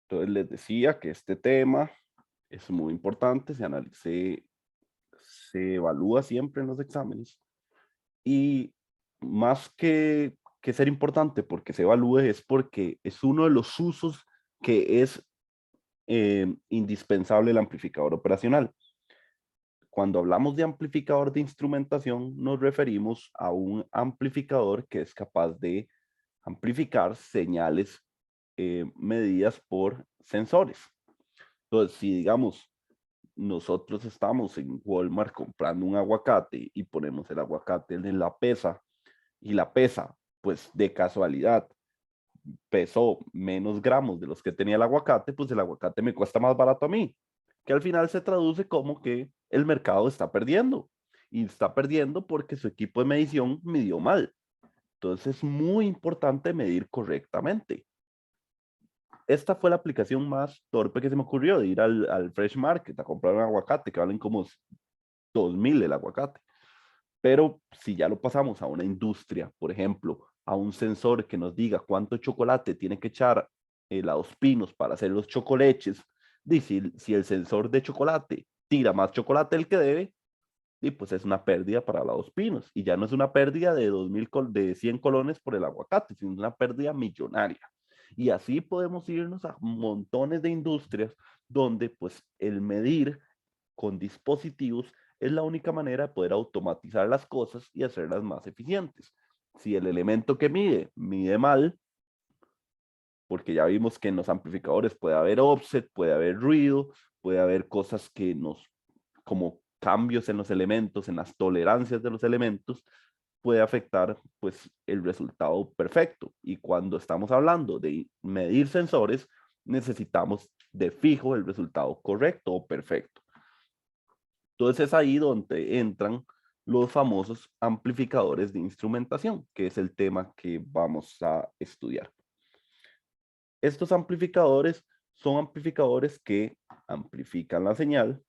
Entonces les decía que este tema es muy importante, se evalúa siempre en los exámenes y más que ser importante porque se evalúe es porque es uno de los usos que es indispensable el amplificador operacional. Cuando hablamos de amplificador de instrumentación, nos referimos a un amplificador que es capaz de amplificar señales medidas por sensores. Entonces, si digamos, nosotros estamos en Walmart comprando un aguacate y ponemos el aguacate en la pesa y la pesa, pues de casualidad, pesó menos gramos de los que tenía el aguacate, pues el aguacate me cuesta más barato a mí, que al final se traduce como que el mercado está perdiendo y está perdiendo porque su equipo de medición midió mal. Entonces es muy importante medir correctamente. Esta fue la aplicación más torpe que se me ocurrió, de ir al Fresh Market a comprar un aguacate que valen como 2000 el aguacate. Pero si ya lo pasamos a una industria, por ejemplo, a un sensor que nos diga cuánto chocolate tiene que echar a Dos Pinos para hacer los chocoleches, si el sensor de chocolate tira más chocolate del que debe, y pues es una pérdida para la Dos Pinos. Y ya no es una pérdida de 2000, de 100 colones por el aguacate, sino una pérdida millonaria. Y así podemos irnos a montones de industrias donde pues el medir con dispositivos es la única manera de poder automatizar las cosas y hacerlas más eficientes. Si el elemento que mide mal, porque ya vimos que en los amplificadores puede haber offset, puede haber ruido, puede haber cosas que como cambios en los elementos, en las tolerancias de los elementos, puede afectar pues el resultado perfecto. Y cuando estamos hablando de medir sensores, necesitamos de fijo el resultado correcto o perfecto. Entonces es ahí donde entran los famosos amplificadores de instrumentación, que es el tema que vamos a estudiar. Estos amplificadores son amplificadores que amplifican la señal,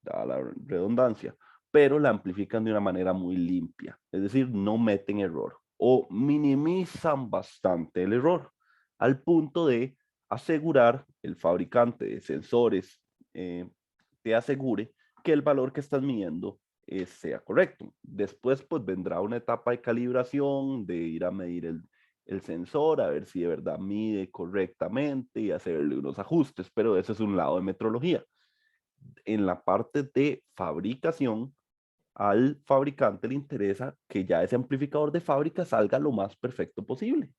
dada la redundancia, pero la amplifican de una manera muy limpia, es decir, no meten error o minimizan bastante el error, al punto de asegurar, el fabricante de sensores te asegure que el valor que estás midiendo sea correcto. Después, pues vendrá una etapa de calibración, de ir a medir el sensor, a ver si de verdad mide correctamente y hacerle unos ajustes, pero ese es un lado de metrología. En la parte de fabricación, al fabricante le interesa que ya ese amplificador de fábrica salga lo más perfecto posible.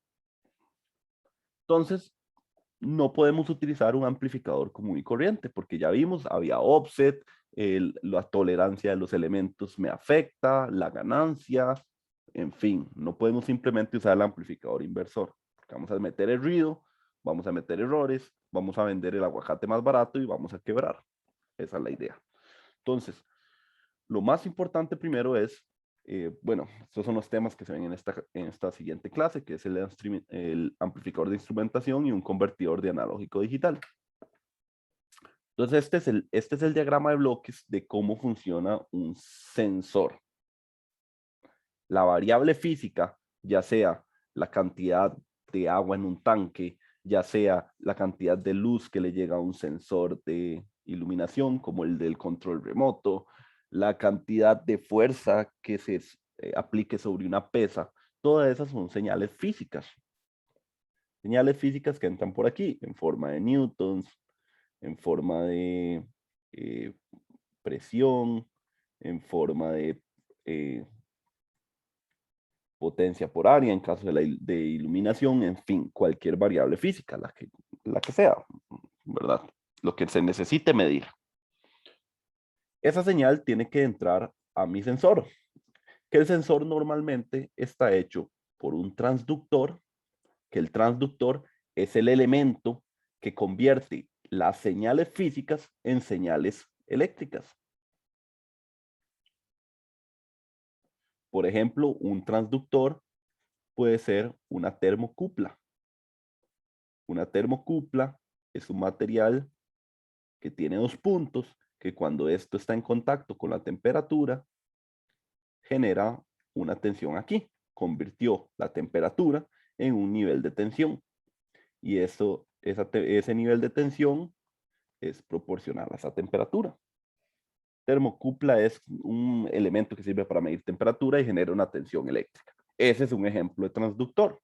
Entonces, no podemos utilizar un amplificador común y corriente, porque ya vimos, había offset, la tolerancia de los elementos me afecta, la ganancia, en fin, no podemos simplemente usar el amplificador inversor. Vamos a meter el ruido, vamos a meter errores, vamos a vender el aguacate más barato y vamos a quebrar. Esa es la idea. Entonces, lo más importante primero es, bueno, estos son los temas que se ven en esta siguiente clase, que es el amplificador de instrumentación y un convertidor de analógico digital. Entonces, este es el diagrama de bloques de cómo funciona un sensor. La variable física, ya sea la cantidad de agua en un tanque, ya sea la cantidad de luz que le llega a un sensor de iluminación, como el del control remoto, la cantidad de fuerza que se aplique sobre una pesa, todas esas son señales físicas. Señales físicas que entran por aquí en forma de newtons, en forma de eh, presión, en forma de potencia por área en caso de iluminación, en fin, cualquier variable física, la que sea, ¿verdad? Lo que se necesite medir. Esa señal tiene que entrar a mi sensor, que el sensor normalmente está hecho por un transductor, que el transductor es el elemento que convierte las señales físicas en señales eléctricas. Por ejemplo, un transductor puede ser una termocupla. Una termocupla es un material que tiene dos puntos que cuando esto está en contacto con la temperatura genera una tensión aquí. Convirtió la temperatura en un nivel de tensión. Y eso ese nivel de tensión es proporcional a esa temperatura. Termocupla es un elemento que sirve para medir temperatura y genera una tensión eléctrica. Ese es un ejemplo de transductor.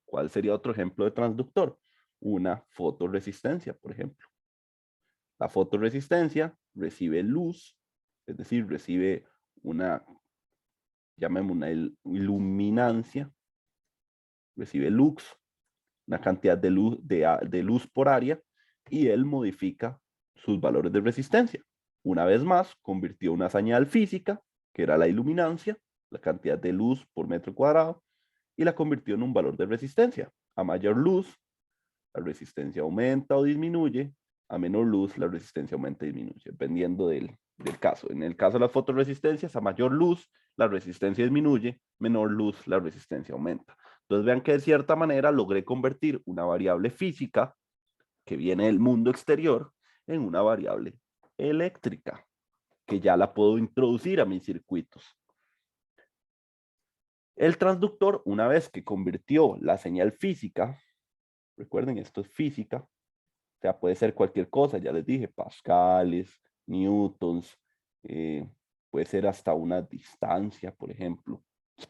¿Cuál sería otro ejemplo de transductor? Una fotoresistencia, por ejemplo. La fotoresistencia recibe luz, es decir, recibe una, llamémosla una iluminancia, recibe lux, una cantidad de luz por área, y él modifica sus valores de resistencia. Una vez más, convirtió una señal física, que era la iluminancia, la cantidad de luz por metro cuadrado, y la convirtió en un valor de resistencia. A mayor luz, la resistencia aumenta o disminuye. A menor luz, la resistencia aumenta o disminuye, dependiendo del caso. En el caso de las fotoresistencias, a mayor luz, la resistencia disminuye, menor luz, la resistencia aumenta. Entonces vean que de cierta manera logré convertir una variable física que viene del mundo exterior en una variable eléctrica, que ya la puedo introducir a mis circuitos. El transductor, una vez que convirtió la señal física, recuerden, esto es física, o sea, puede ser cualquier cosa, ya les dije, pascales, newtons, puede ser hasta una distancia, por ejemplo.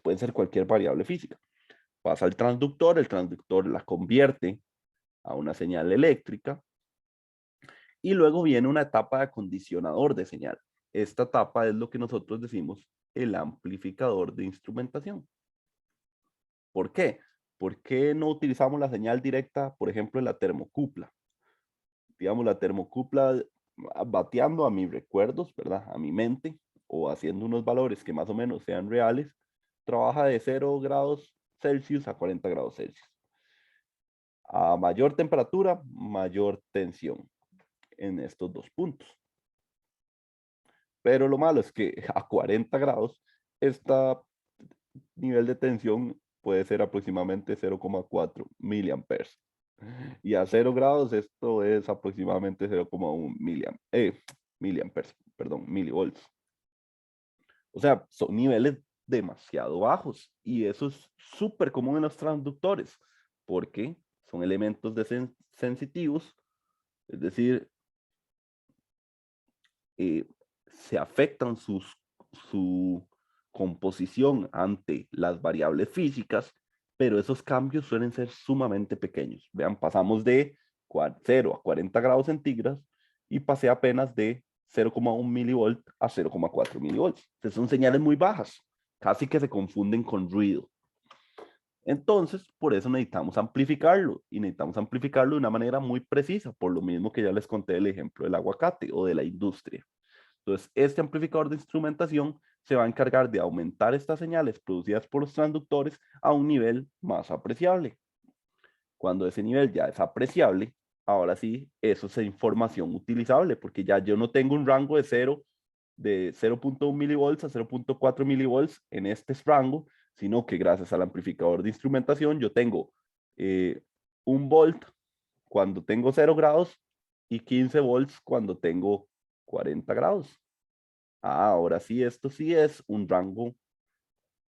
Puede ser cualquier variable física. Pasa al transductor, el transductor la convierte a una señal eléctrica y luego viene una etapa de acondicionador de señal. Esta etapa es lo que nosotros decimos el amplificador de instrumentación. ¿Por qué? ¿Por qué no utilizamos la señal directa, por ejemplo, en la termocupla? Digamos, la termocupla bateando a mis recuerdos, ¿verdad? A mi mente, o haciendo unos valores que más o menos sean reales, trabaja de 0 grados Celsius a 40 grados Celsius. A mayor temperatura, mayor tensión en estos dos puntos. Pero lo malo es que a 40 grados, este nivel de tensión puede ser aproximadamente 0,4 miliamperes. Y a 0 grados esto es aproximadamente 0,1 miliamperes, perdón, milivolts. O sea, son niveles demasiado bajos y eso es súper común en los transductores porque son elementos sensitivos, es decir, se afectan su composición ante las variables físicas, pero esos cambios suelen ser sumamente pequeños. Vean, pasamos de 0 a 40 grados centígrados y pasé apenas de 0,1 milivolt a 0,4 milivolts. Entonces son señales muy bajas, casi que se confunden con ruido. Entonces, por eso necesitamos amplificarlo y necesitamos amplificarlo de una manera muy precisa, por lo mismo que ya les conté el ejemplo del aguacate o de la industria. Entonces, este amplificador de instrumentación se va a encargar de aumentar estas señales producidas por los transductores a un nivel más apreciable. Cuando ese nivel ya es apreciable, ahora sí, eso es información utilizable, porque ya yo no tengo un rango de 0.1 milivolts a 0.4 milivolts en este rango, sino que gracias al amplificador de instrumentación yo tengo 1 volt cuando tengo 0 grados y 15 volts cuando tengo 40 grados. Ahora sí, esto sí es un rango,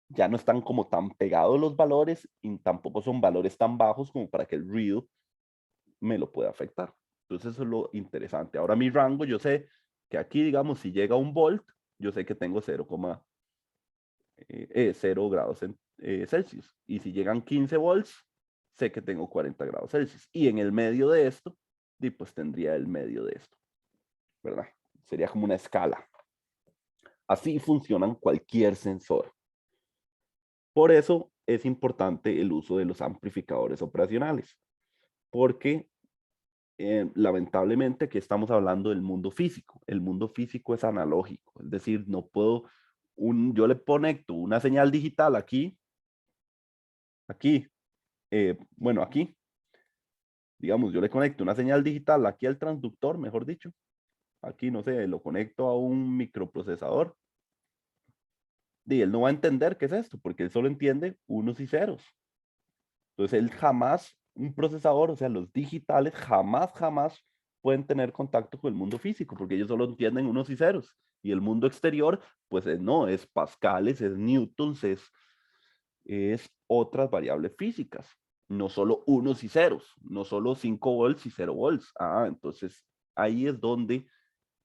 ya no están como tan pegados los valores y tampoco son valores tan bajos como para que el ruido me lo pueda afectar. Entonces eso es lo interesante. Ahora mi rango, yo sé que aquí, digamos, si llega a 1 volt, yo sé que tengo 0 grados Celsius. Y si llegan 15 volts, sé que tengo 40 grados Celsius. Y en el medio de esto, pues tendría el medio de esto, ¿verdad? Sería como una escala. Así funcionan cualquier sensor. Por eso es importante el uso de los amplificadores operacionales, porque lamentablemente aquí estamos hablando del mundo físico. El mundo físico es analógico, es decir, no puedo, yo le conecto una señal digital aquí, bueno, aquí, digamos, yo le conecto una señal digital aquí al transductor, mejor dicho, aquí, no sé, lo conecto a un microprocesador, y él no va a entender qué es esto, porque él solo entiende unos y ceros. Entonces, él jamás, un procesador, o sea, los digitales, jamás pueden tener contacto con el mundo físico, porque ellos solo entienden unos y ceros. Y el mundo exterior, pues no, es pascales, es newtons, es otras variables físicas. no solo unos y ceros, no solo 5 volts y 0 volts. Entonces ahí es donde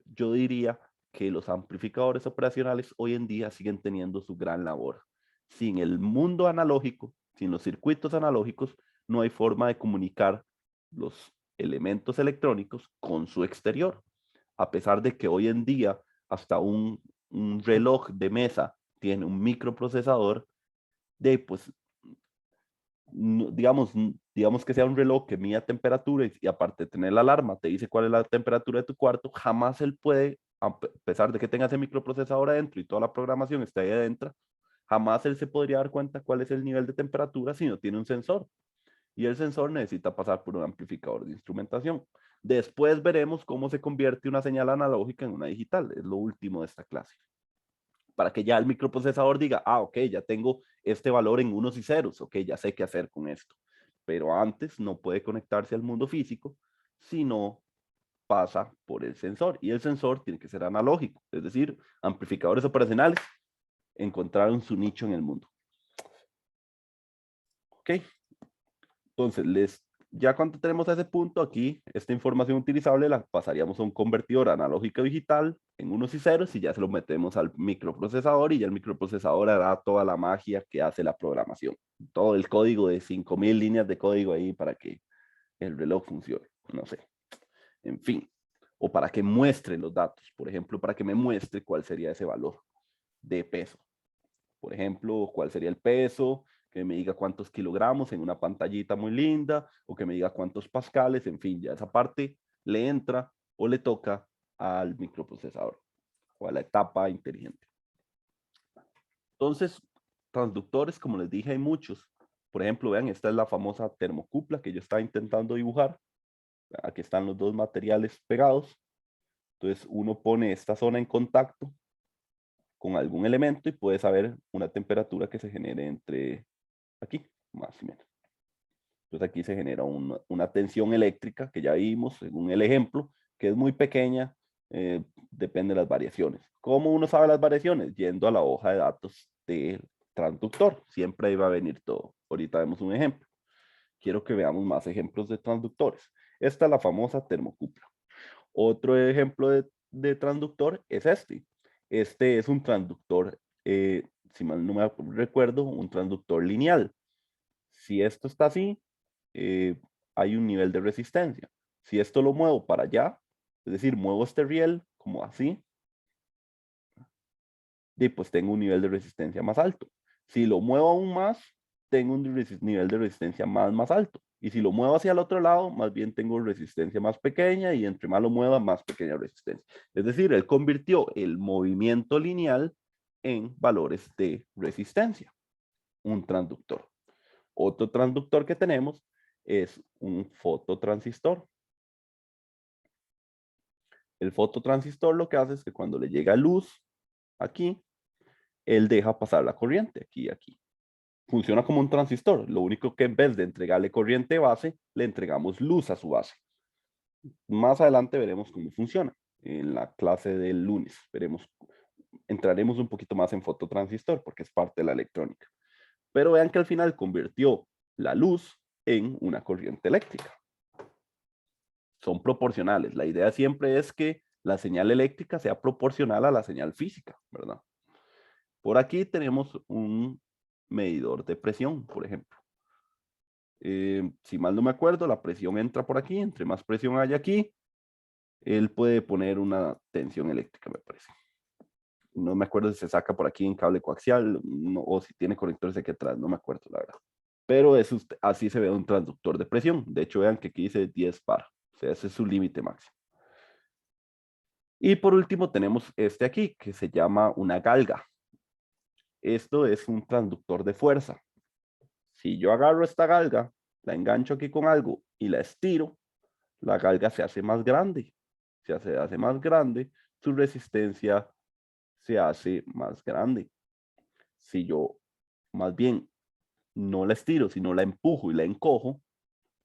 yo diría que los amplificadores operacionales hoy en día siguen teniendo su gran labor. Sin el mundo analógico, sin los circuitos analógicos, no hay forma de comunicar los elementos electrónicos con su exterior. A pesar de que hoy en día hasta un reloj de mesa tiene un microprocesador, pues digamos que sea un reloj que mida temperatura y aparte de tener la alarma, te dice cuál es la temperatura de tu cuarto, jamás él puede, a pesar de que tenga ese microprocesador adentro y toda la programación está ahí adentro, jamás él se podría dar cuenta cuál es el nivel de temperatura si no tiene un sensor. Y el sensor necesita pasar por un amplificador de instrumentación. Después veremos cómo se convierte una señal analógica en una digital. Es lo último de esta clase. Para que ya el microprocesador diga, ok, ya tengo este valor en unos y ceros, ok, ya sé qué hacer con esto. Pero antes no puede conectarse al mundo físico si no pasa por el sensor. Y el sensor tiene que ser analógico, es decir, amplificadores operacionales encontraron su nicho en el mundo. Ok, entonces ya cuando tenemos a ese punto aquí, esta información utilizable la pasaríamos a un convertidor analógico digital en unos y ceros y ya se lo metemos al microprocesador y ya el microprocesador hará toda la magia que hace la programación. Todo el código de 5000 líneas de código ahí para que el reloj funcione, no sé. En fin, o para que muestre los datos, por ejemplo, para que me muestre cuál sería ese valor de peso. Por ejemplo, cuál sería el peso, que me diga cuántos kilogramos en una pantallita muy linda, o que me diga cuántos pascales, en fin, ya esa parte le entra o le toca al microprocesador o a la etapa inteligente. Entonces, transductores, como les dije, hay muchos. Por ejemplo, vean, esta es la famosa termocupla que yo estaba intentando dibujar. Aquí están los dos materiales pegados. Entonces, uno pone esta zona en contacto con algún elemento y puede saber una temperatura que se genere entre aquí, más o menos. Entonces aquí se genera una tensión eléctrica que ya vimos según el ejemplo, que es muy pequeña, depende de las variaciones. ¿Cómo uno sabe las variaciones? Yendo a la hoja de datos del transductor. Siempre ahí va a venir todo. Ahorita vemos un ejemplo. Quiero que veamos más ejemplos de transductores. Esta es la famosa termocupla. Otro ejemplo de transductor es este. Este es un transductor, si mal no me recuerdo, un transductor lineal. Si esto está así, hay un nivel de resistencia. Si esto lo muevo para allá, es decir, muevo este riel como así, y pues tengo un nivel de resistencia más alto. Si lo muevo aún más, tengo un nivel de resistencia más alto. Y si lo muevo hacia el otro lado, más bien tengo resistencia más pequeña y entre más lo mueva, más pequeña resistencia. Es decir, él convirtió el movimiento lineal en valores de resistencia, un transductor. Otro transductor que tenemos es un fototransistor. El fototransistor lo que hace es que cuando le llega luz aquí, él deja pasar la corriente aquí y aquí. Funciona como un transistor. Lo único que en vez de entregarle corriente base, le entregamos luz a su base. Más adelante veremos cómo funciona. En la clase del lunes entraremos un poquito más en fototransistor porque es parte de la electrónica. Pero vean que al final convirtió la luz en una corriente eléctrica. Son proporcionales. La idea siempre es que la señal eléctrica sea proporcional a la señal física, ¿verdad? Por aquí tenemos un medidor de presión, por ejemplo. Si mal no me acuerdo, la presión entra por aquí. Entre más presión hay aquí, él puede poner una tensión eléctrica, me parece. No me acuerdo si se saca por aquí en cable coaxial o si tiene conectores aquí atrás, no me acuerdo, la verdad. Pero así se ve un transductor de presión. De hecho, vean que aquí dice 10 bar. O sea, ese es su límite máximo. Y por último tenemos este aquí, que se llama una galga. Esto es un transductor de fuerza. Si yo agarro esta galga, la engancho aquí con algo y la estiro, la galga se hace más grande. Se hace más grande, su resistencia se hace más grande. Si yo más bien no la estiro, sino la empujo y la encojo,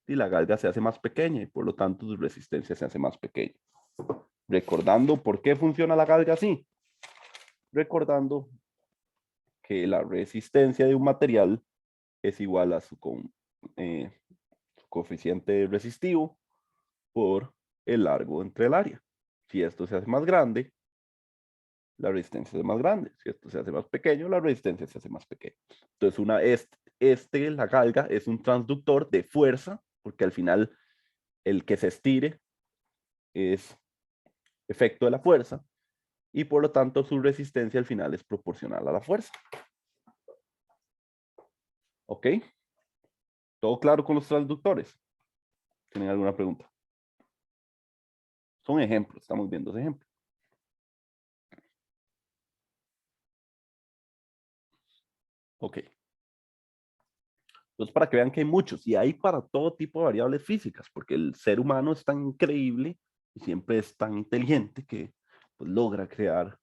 y la galga se hace más pequeña y por lo tanto su resistencia se hace más pequeña. Recordando por qué funciona la galga así. Recordando que la resistencia de un material es igual a su su coeficiente resistivo por el largo entre el área. Si esto se hace más grande, la resistencia es más grande. Si esto se hace más pequeño, la resistencia se hace más pequeña. Entonces, la galga, es un transductor de fuerza, porque al final el que se estire es efecto de la fuerza, y por lo tanto su resistencia al final es proporcional a la fuerza. ¿Ok? ¿Todo claro con los transductores? ¿Tienen alguna pregunta? Son ejemplos, estamos viendo ese ejemplo. Ok. Entonces, para que vean que hay muchos, y hay para todo tipo de variables físicas, porque el ser humano es tan increíble y siempre es tan inteligente que pues, logra crear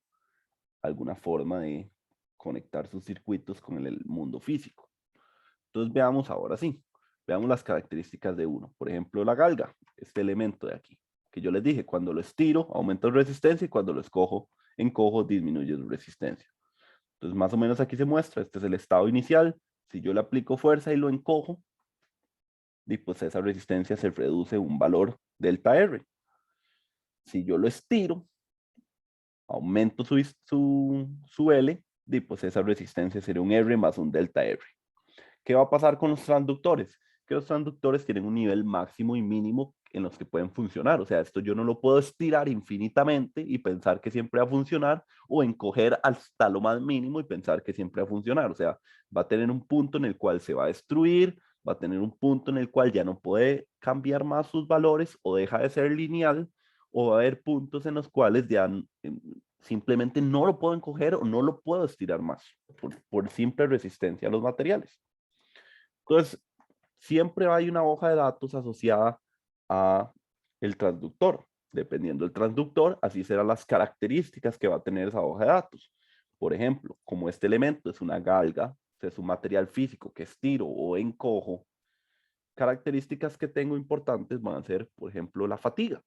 alguna forma de conectar sus circuitos con el mundo físico. Entonces, veamos ahora sí, veamos las características de uno. Por ejemplo, la galga, este elemento de aquí, que yo les dije, cuando lo estiro, aumenta la resistencia y cuando lo encojo, disminuye su resistencia. Entonces, más o menos aquí se muestra, este es el estado inicial. Si yo le aplico fuerza y lo encojo, y pues esa resistencia se reduce un valor delta R. Si yo lo estiro, aumento su L, y pues esa resistencia sería un R más un delta R. ¿Qué va a pasar con los transductores? Que los transductores tienen un nivel máximo y mínimo en los que pueden funcionar. O sea, esto yo no lo puedo estirar infinitamente y pensar que siempre va a funcionar, o encoger hasta lo más mínimo y pensar que siempre va a funcionar. O sea, va a tener un punto en el cual se va a destruir, va a tener un punto en el cual ya no puede cambiar más sus valores o deja de ser lineal, o va a haber puntos en los cuales ya simplemente no lo puedo encoger o no lo puedo estirar más por simple resistencia a los materiales. Entonces, siempre hay una hoja de datos asociada a el transductor. Dependiendo del transductor, así serán las características que va a tener esa hoja de datos. Por ejemplo, como este elemento es una galga, es un material físico que estiro o encojo, características que tengo importantes van a ser, por ejemplo, la fatiga,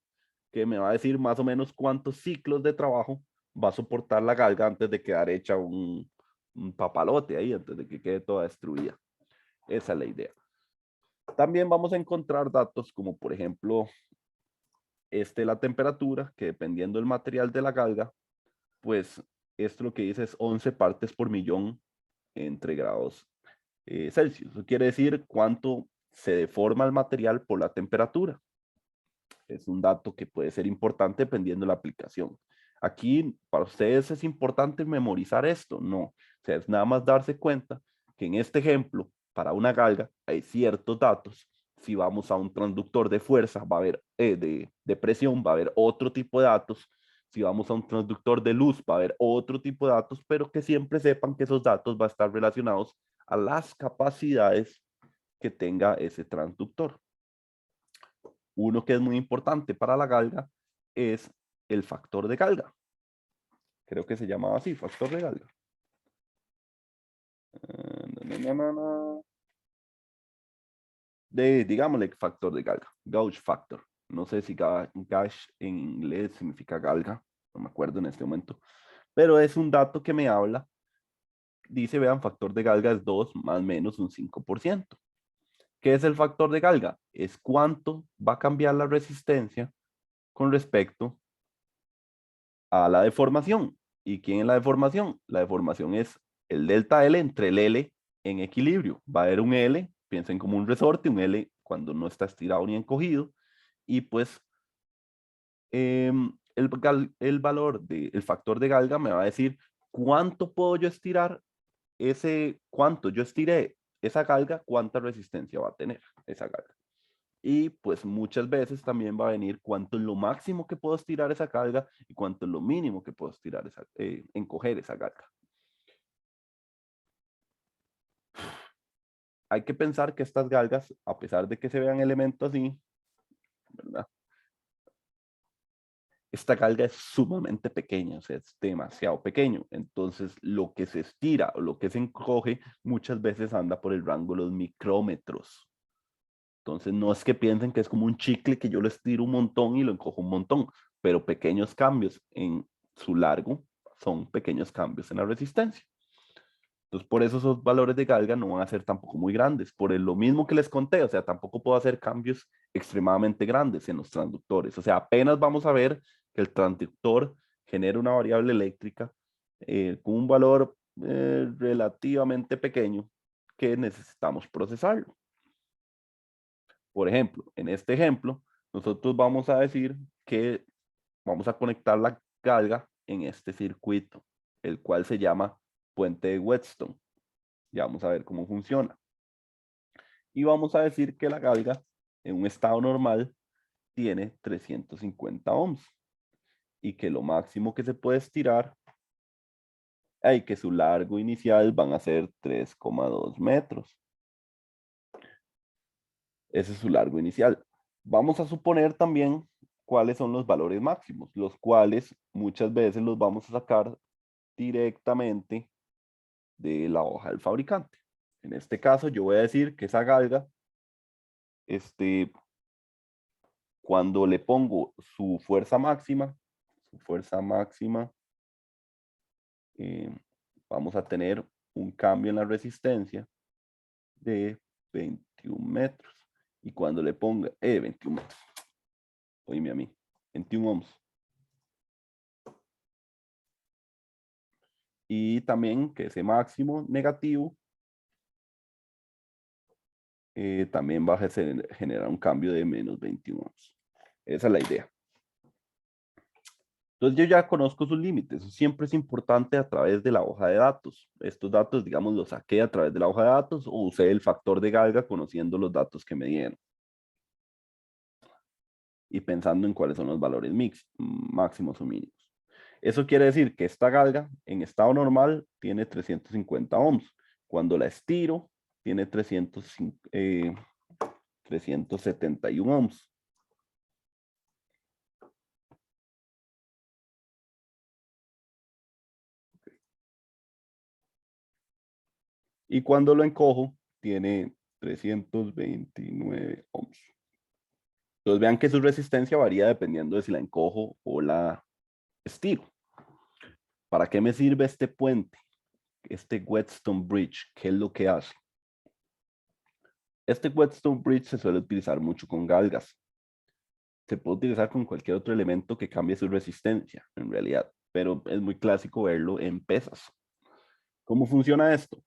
que me va a decir más o menos cuántos ciclos de trabajo va a soportar la galga antes de quedar hecha un papalote ahí, antes de que quede toda destruida. Esa es la idea. También vamos a encontrar datos como, por ejemplo, la temperatura, que dependiendo del material de la galga, pues esto lo que dice es 11 partes por millón entre grados Celsius. Eso quiere decir cuánto se deforma el material por la temperatura. Es un dato que puede ser importante dependiendo de la aplicación. Aquí, para ustedes es importante memorizar esto, no. O sea, es nada más darse cuenta que en este ejemplo, para una galga, hay ciertos datos. Si vamos a un transductor de fuerza, va a haber, de presión, va a haber otro tipo de datos. Si vamos a un transductor de luz, va a haber otro tipo de datos, pero que siempre sepan que esos datos van a estar relacionados a las capacidades que tenga ese transductor. Uno que es muy importante para la galga es el factor de galga. Creo que se llamaba así, factor de galga. Digámosle factor de galga, gauge factor. No sé si gauge en inglés significa galga, no me acuerdo en este momento, pero es un dato que me habla. Dice, vean, factor de galga es 2 más o menos un 5%. ¿Qué es el factor de galga? Es cuánto va a cambiar la resistencia con respecto a la deformación. ¿Y quién es la deformación? La deformación es el delta L entre el L en equilibrio. Va a haber un L, piensen como un resorte, un L cuando no está estirado ni encogido, y pues el valor del factor de galga me va a decir cuánto puedo yo estirar cuánto yo estiré esa galga, cuánta resistencia va a tener esa galga. Y pues muchas veces también va a venir cuánto es lo máximo que puedo estirar esa carga y cuánto es lo mínimo que puedo estirar encoger esa carga. Hay que pensar que estas galgas, a pesar de que se vean elementos así, ¿verdad? Esta galga es sumamente pequeña, o sea, es demasiado pequeño. Entonces, lo que se estira o lo que se encoge muchas veces anda por el rango de los micrómetros. Entonces, no es que piensen que es como un chicle que yo lo estiro un montón y lo encojo un montón, pero pequeños cambios en su largo son pequeños cambios en la resistencia. Entonces, por eso esos valores de galga no van a ser tampoco muy grandes, por lo mismo que les conté, o sea, tampoco puedo hacer cambios extremadamente grandes en los transductores. O sea, apenas vamos a ver que el transductor genera una variable eléctrica con un valor relativamente pequeño que necesitamos procesarlo. Por ejemplo, en este ejemplo, nosotros vamos a decir que vamos a conectar la galga en este circuito, el cual se llama puente de Whetstone. Ya vamos a ver cómo funciona. Y vamos a decir que la galga en un estado normal tiene 350 ohms y que lo máximo que se puede estirar y que su largo inicial van a ser 3,2 metros. Ese es su largo inicial. Vamos a suponer también cuáles son los valores máximos, los cuales muchas veces los vamos a sacar directamente de la hoja del fabricante. En este caso, yo voy a decir que esa galga, cuando le pongo su fuerza máxima, eh, vamos a tener un cambio en la resistencia de 21 metros. Y cuando le ponga, 21 metros, oíme a mí, 21 ohms. Y también que ese máximo negativo también va a generar un cambio de menos 21 ohms. Esa es la idea. Entonces yo ya conozco sus límites. Eso siempre es importante a través de la hoja de datos. Estos datos, digamos, los saqué a través de la hoja de datos o usé el factor de galga conociendo los datos que me dieron. Y pensando en cuáles son los valores máximos o mínimos. Eso quiere decir que esta galga en estado normal tiene 350 ohms. Cuando la estiro, tiene 371 ohms. Y cuando lo encojo, tiene 329 ohms. Entonces vean que su resistencia varía dependiendo de si la encojo o la estiro. ¿Para qué me sirve este puente? Este Whetstone Bridge, ¿qué es lo que hace? Este Whetstone Bridge se suele utilizar mucho con galgas. Se puede utilizar con cualquier otro elemento que cambie su resistencia, en realidad, pero es muy clásico verlo en pesas. ¿Cómo funciona esto?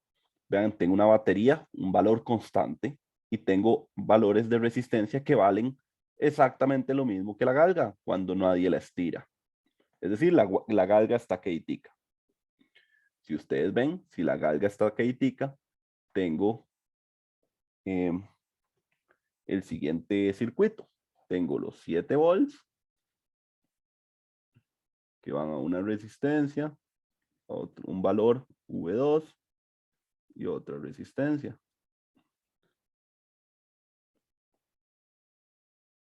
Vean, tengo una batería, un valor constante, y tengo valores de resistencia que valen exactamente lo mismo que la galga cuando nadie la estira. Es decir, la galga está quietica. Si ustedes ven, si la galga está quietica, tengo el siguiente circuito. Tengo los 7 volts que van a una resistencia, un valor V2 y otra resistencia.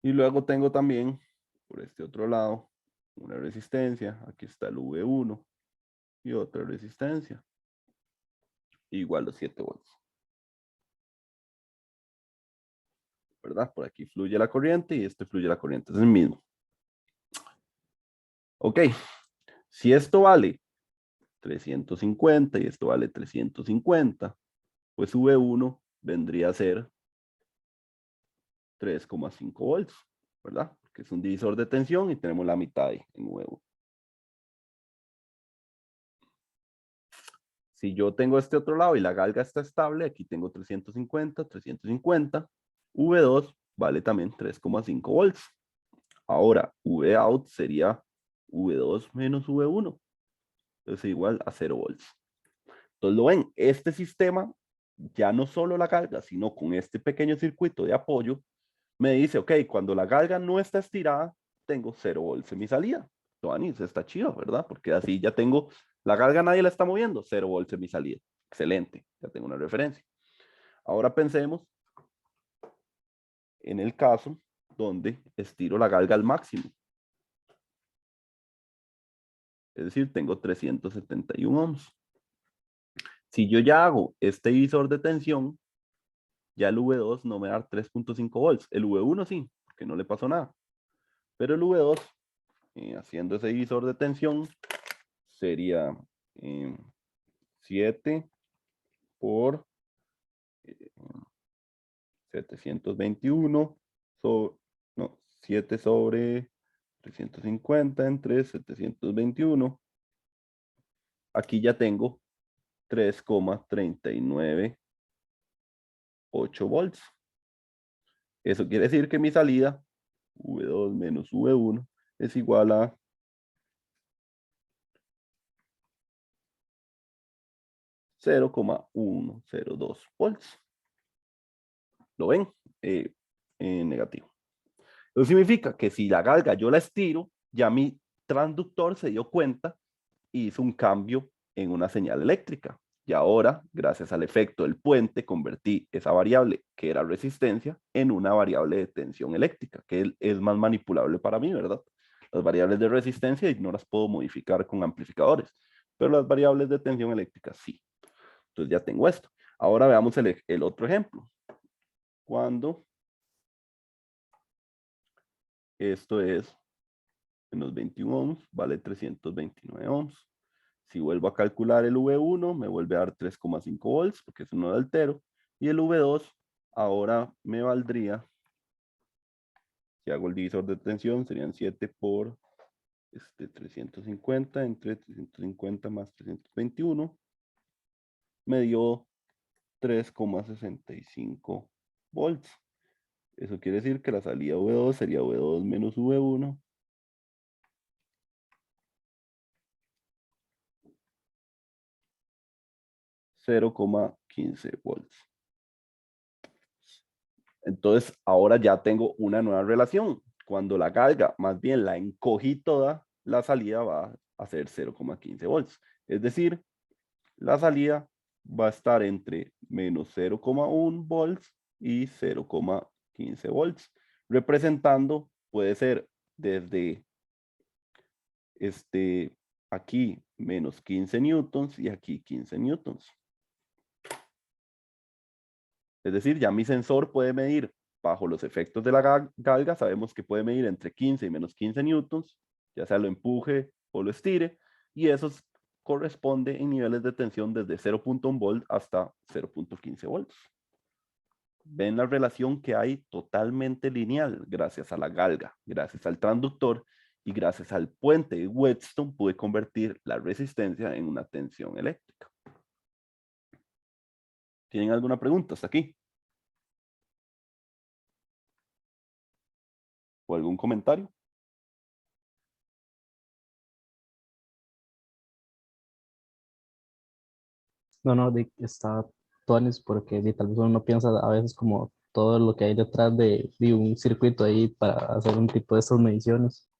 Y luego tengo también, por este otro lado, una resistencia. Aquí está el V1 y otra resistencia. Igual los 7 volts. ¿Verdad? Por aquí fluye la corriente y este fluye la corriente. Es el mismo. Ok. Si esto vale 350 y esto vale 350, pues V1 vendría a ser 3,5 volts, ¿verdad? Porque es un divisor de tensión y tenemos la mitad ahí en V1. Si yo tengo este otro lado y la galga está estable, aquí tengo 350, 350, V2 vale también 3,5 volts. Ahora, V out sería V2 menos V1. Entonces igual a 0 volts. Entonces lo ven, este sistema, ya no solo la galga, sino con este pequeño circuito de apoyo, me dice, ok, cuando la galga no está estirada, tengo 0 volts en mi salida. Toanis, está chido, ¿verdad? Porque así ya tengo, la galga nadie la está moviendo, 0 volts en mi salida. Excelente, ya tengo una referencia. Ahora pensemos en el caso donde estiro la galga al máximo. Es decir, tengo 371 ohms. Si yo ya hago este divisor de tensión, ya el V2 no me da 3,5 volts. El V1 sí, porque no le pasó nada. Pero el V2, haciendo ese divisor de tensión, sería 7 por 721, no, 7 sobre 350 entre 721. Aquí ya tengo 3,398 volts. Eso quiere decir que mi salida, V2 menos V1, es igual a 0,102 volts. ¿Lo ven? En negativo. Eso significa que si la galga yo la estiro, ya mi transductor se dio cuenta y hizo un cambio en una señal eléctrica. Y ahora, gracias al efecto del puente, convertí esa variable que era resistencia en una variable de tensión eléctrica, que es más manipulable para mí, ¿verdad? Las variables de resistencia no las puedo modificar con amplificadores, pero las variables de tensión eléctrica sí. Entonces ya tengo esto. Ahora veamos el otro ejemplo. Cuando esto es menos 21 ohms, vale 329 ohms. Si vuelvo a calcular el V1, me vuelve a dar 3,5 volts, porque es un nodo altero. Y el V2 ahora me valdría, si hago el divisor de tensión, serían 7 por 350 entre 350 más 321. Me dio 3,65 volts. Eso quiere decir que la salida V2 sería V2 menos V1. 0,15 volts. Entonces, ahora ya tengo una nueva relación. Cuando la galga, más bien la encogí toda, la salida va a ser 0,15 volts. Es decir, la salida va a estar entre menos 0,1 volts y 0,15 volts, representando, puede ser desde aquí menos 15 newtons y aquí 15 newtons. Es decir, ya mi sensor puede medir bajo los efectos de la galga, sabemos que puede medir entre 15 y menos 15 newtons, ya sea lo empuje o lo estire, y eso corresponde en niveles de tensión desde 0,1 volt hasta 0,15 volts. Ven la relación que hay totalmente lineal gracias a la galga, gracias al transductor y gracias al puente de Wheatstone pude convertir la resistencia en una tensión eléctrica. ¿Tienen alguna pregunta hasta aquí? ¿O algún comentario? No, no, está tuanis porque tal vez uno no piensa a veces como todo lo que hay detrás de un circuito ahí para hacer un tipo de estas mediciones.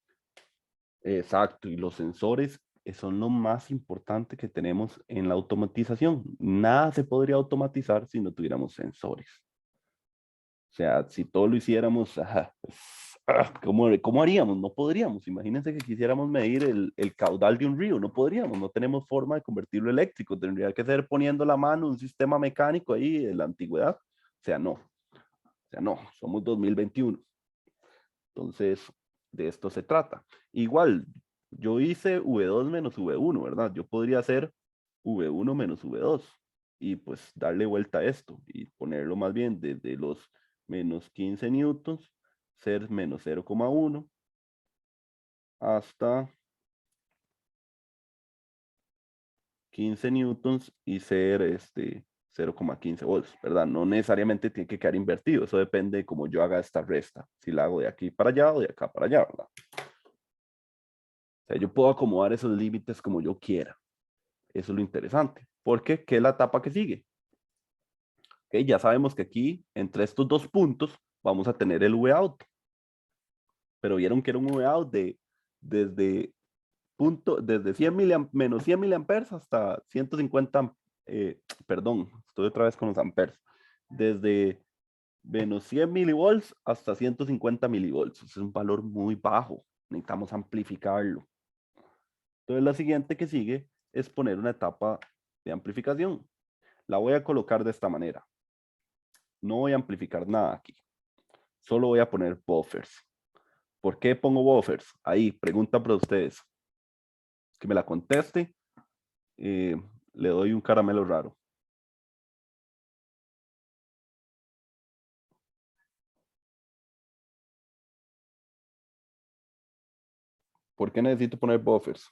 Exacto, y los sensores son lo más importante que tenemos en la automatización. Nada se podría automatizar si no tuviéramos sensores. O sea, si todo lo hiciéramos, ¿cómo haríamos? No podríamos. Imagínense que quisiéramos medir el caudal de un río, no podríamos, no tenemos forma de convertirlo eléctrico. Tendría que ser poniendo la mano un sistema mecánico ahí de la antigüedad. O sea, no, somos 2021. Entonces, de esto se trata. Igual, yo hice V2 menos V1, ¿verdad? Yo podría hacer V1 menos V2 y pues darle vuelta a esto y ponerlo más bien desde los menos 15 newtons, ser menos 0,1 hasta 15 newtons y ser 0,15 volts, ¿verdad? No necesariamente tiene que quedar invertido, eso depende de cómo yo haga esta resta, si la hago de aquí para allá o de acá para allá, ¿verdad? O sea, yo puedo acomodar esos límites como yo quiera. Eso es lo interesante. Porque, ¿qué es la etapa que sigue? Okay, ya sabemos que aquí, entre estos dos puntos, vamos a tener el V-out. Pero vieron que era un V-out desde, desde 100 menos 100 miliamperes hasta 150, perdón, estoy otra vez con los amperes. Desde menos 100 milivolts hasta 150 milivolts. Es un valor muy bajo. Necesitamos amplificarlo. Entonces la siguiente que sigue es poner una etapa de amplificación. La voy a colocar de esta manera. No voy a amplificar nada aquí. Solo voy a poner buffers. ¿Por qué pongo buffers? Ahí, pregunta para ustedes. Que me la conteste. Le doy un caramelo raro. ¿Por qué necesito poner buffers?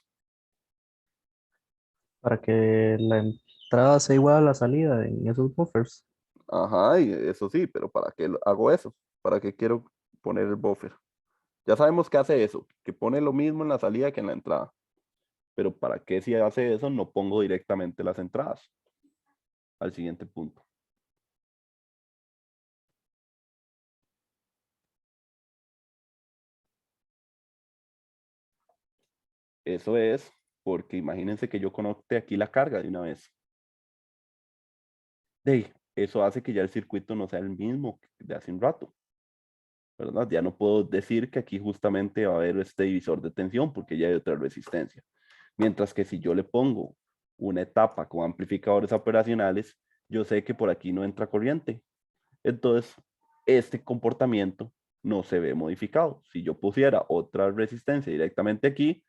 Para que la entrada sea igual a la salida en esos buffers. Ajá, y eso sí, pero ¿para qué hago eso? ¿Para qué quiero poner el buffer? Ya sabemos que hace eso, que pone lo mismo en la salida que en la entrada. Pero ¿para qué si hace eso no pongo directamente las entradas? Al siguiente punto. Eso es porque imagínense que yo conecte aquí la carga de una vez. Eso hace que ya el circuito no sea el mismo de hace un rato, ¿verdad? Ya no puedo decir que aquí justamente va a haber este divisor de tensión porque ya hay otra resistencia. Mientras que si yo le pongo una etapa con amplificadores operacionales, yo sé que por aquí no entra corriente. Entonces, este comportamiento no se ve modificado. Si yo pusiera otra resistencia directamente aquí,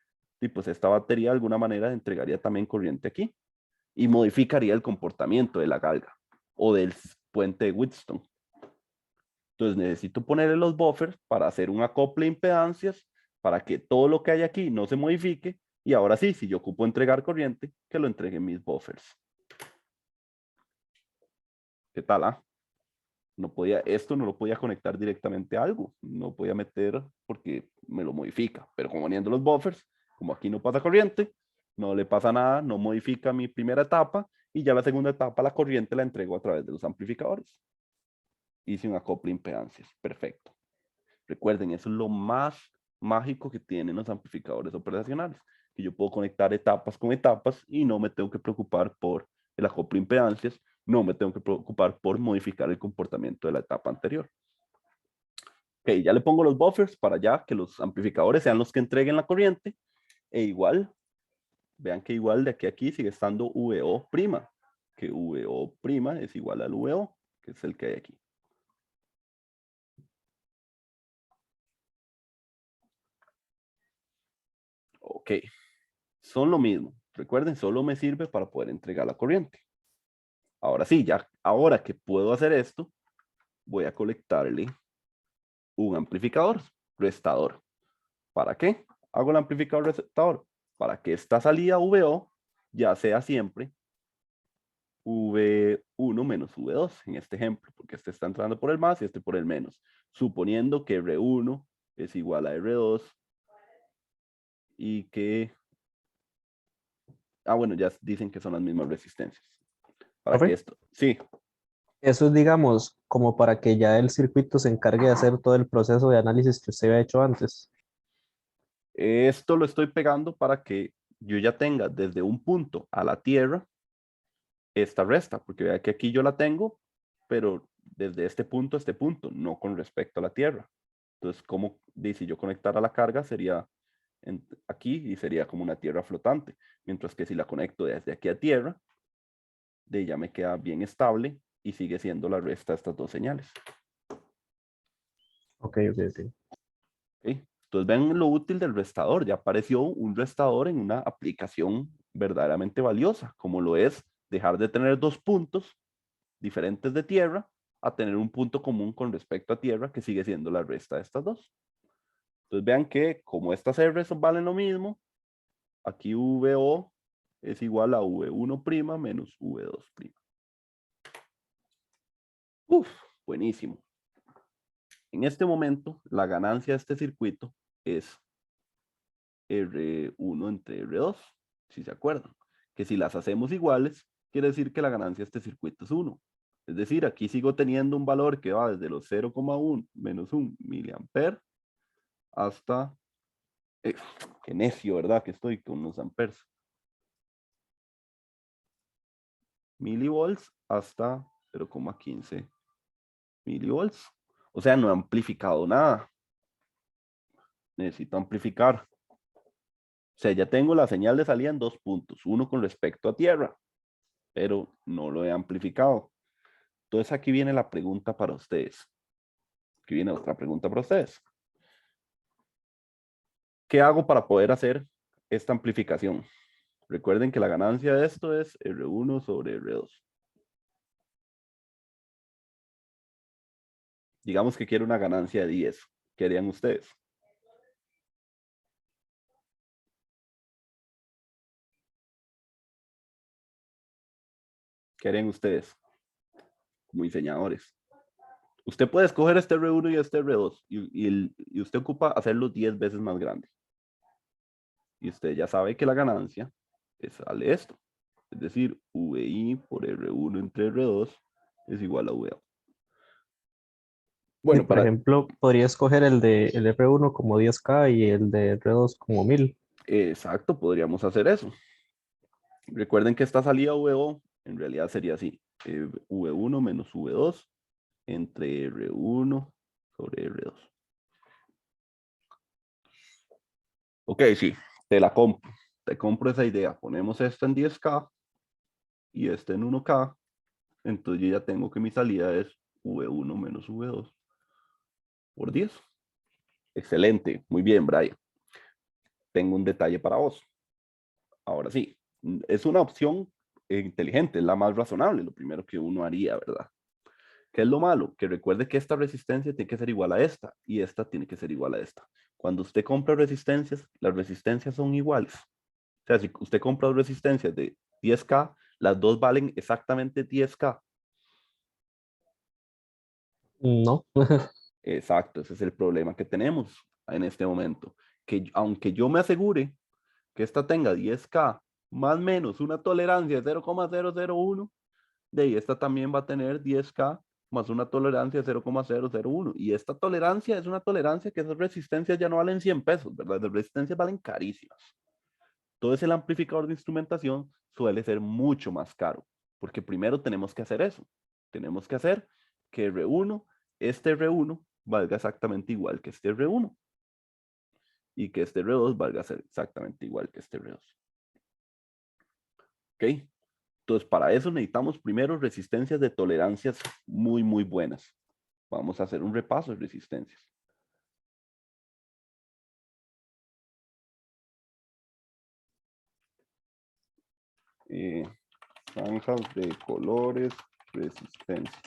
pues esta batería de alguna manera entregaría también corriente aquí y modificaría el comportamiento de la galga o del puente de Wheatstone. Entonces necesito ponerle los buffers para hacer un acople de impedancias para que todo lo que hay aquí no se modifique y ahora sí, si yo ocupo entregar corriente, que lo entreguen mis buffers. ¿Qué tal? No podía, esto no lo podía conectar directamente a algo, no podía meter porque me lo modifica, pero como poniendo los buffers, como aquí no pasa corriente, no le pasa nada, no modifica mi primera etapa y ya la segunda etapa la corriente la entrego a través de los amplificadores. Hice un acople de impedancias, perfecto. Recuerden, eso es lo más mágico que tienen los amplificadores operacionales, que yo puedo conectar etapas con etapas y no me tengo que preocupar por el acople de impedancias, no me tengo que preocupar por modificar el comportamiento de la etapa anterior. Ok, ya le pongo los buffers para ya que los amplificadores sean los que entreguen la corriente e igual, vean que igual de aquí a aquí sigue estando VO', que VO' es igual al VO, que es el que hay aquí. Ok, son lo mismo. Recuerden, solo me sirve para poder entregar la corriente. Ahora sí, ya, ahora que puedo hacer esto, voy a conectarle un amplificador restador. ¿Para qué hago el amplificador restador? Para que esta salida VO ya sea siempre V1 menos V2 en este ejemplo, porque este está entrando por el más y este por el menos, suponiendo que R1 es igual a R2 y que, bueno, ya dicen que son las mismas resistencias. Para que ¿Profe? esto, sí, Eso es, digamos, como para que ya el circuito se encargue de hacer todo el proceso de análisis que usted había hecho antes. esto lo estoy pegando para que yo ya tenga desde un punto a la Tierra esta resta, porque vea que aquí yo la tengo, pero desde este punto a este punto, no con respecto a la Tierra. Entonces, como si yo conectara la carga, sería aquí y sería como una Tierra flotante. Mientras que si la conecto desde aquí a Tierra, de ya me queda bien estable y sigue siendo la resta de estas dos señales. Ok, ok, ok. ¿Okay? Entonces, vean lo útil del restador. Ya apareció un restador en una aplicación verdaderamente valiosa, como lo es dejar de tener dos puntos diferentes de tierra a tener un punto común con respecto a tierra que sigue siendo la resta de estas dos. Entonces vean que como estas R valen lo mismo, aquí VO es igual a V1' menos V2'. Uf, buenísimo. En este momento, la ganancia de este circuito es R1 entre R2, si se acuerdan. Que si las hacemos iguales, quiere decir que la ganancia de este circuito es 1. Es decir, aquí sigo teniendo un valor que va desde los 0,1 menos 1 miliamper hasta, qué necio, ¿verdad? Que estoy con los amperes. Milivolts hasta 0,15 milivolts. O sea, no he amplificado nada. Necesito amplificar. O sea, ya tengo la señal de salida en dos puntos. Uno con respecto a tierra, pero no lo he amplificado. Entonces aquí viene la pregunta para ustedes. Aquí viene otra pregunta para ustedes. ¿Qué hago para poder hacer esta amplificación? Recuerden que la ganancia de esto es R1 sobre R2. Digamos que quiero una ganancia de 10. ¿Qué harían ustedes? ¿Qué harían ustedes como diseñadores? Usted puede escoger este R1 y este R2 y usted ocupa hacerlo 10 veces más grande. Y usted ya sabe que la ganancia sale esto. Es decir, VI por R1 entre R2 es igual a VA. Y Bueno, por ejemplo, podría escoger el de el R1 como 10K y el de R2 como 1000. exacto, podríamos hacer eso. Recuerden que esta salida VO en realidad sería así. V1 menos V2 entre R1 sobre R2. Ok, sí, te la compro. Te compro esa idea. Ponemos esta en 10K y esta en 1K. Entonces yo ya tengo que mi salida es V1 menos V2 por 10. Excelente. Muy bien, Brian. Tengo un detalle para vos. Ahora sí, es una opción inteligente, es la más razonable, lo primero que uno haría, ¿verdad? ¿Qué es lo malo? Que recuerde que esta resistencia tiene que ser igual a esta y esta tiene que ser igual a esta. Cuando usted compra resistencias, las resistencias son iguales. O sea, si usted compra dos resistencias de 10K, las dos valen exactamente 10K. No. Exacto, ese es el problema que tenemos en este momento. Que aunque yo me asegure que esta tenga 10K más o menos una tolerancia de 0,001, de ahí esta también va a tener 10K más una tolerancia de 0,001. Y esta tolerancia es una tolerancia que esas resistencias ya no valen 100 pesos, ¿verdad? Las resistencias valen carísimas. Entonces el amplificador de instrumentación suele ser mucho más caro, porque primero tenemos que hacer eso. Tenemos que hacer que R1, este R1 valga exactamente igual que este R1 y que este R2 valga ser exactamente igual que este R2. ¿Ok? Entonces, para eso necesitamos primero resistencias de tolerancias muy, muy buenas. Vamos a hacer un repaso de resistencias. Franjas de colores, resistencias.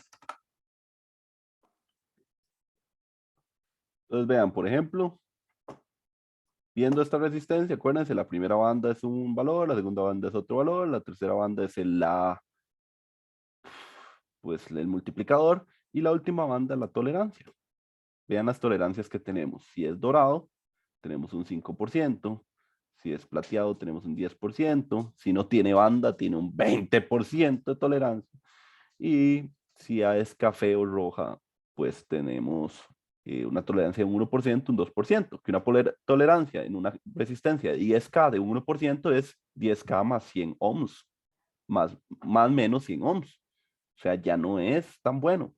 Entonces, vean, por ejemplo, viendo esta resistencia, acuérdense, la primera banda es un valor, la segunda banda es otro valor, la tercera banda es pues, el multiplicador y la última banda la tolerancia. Vean las tolerancias que tenemos. Si es dorado, tenemos un 5%. Si es plateado, tenemos un 10%. Si no tiene banda, tiene un 20% de tolerancia. Y si es café o roja, pues tenemos una tolerancia de un 1%, un 2%. Que una tolerancia en una resistencia de 10K de un 1% es 10K más 100 ohms. Más menos 100 ohms. O sea, ya no es tan bueno.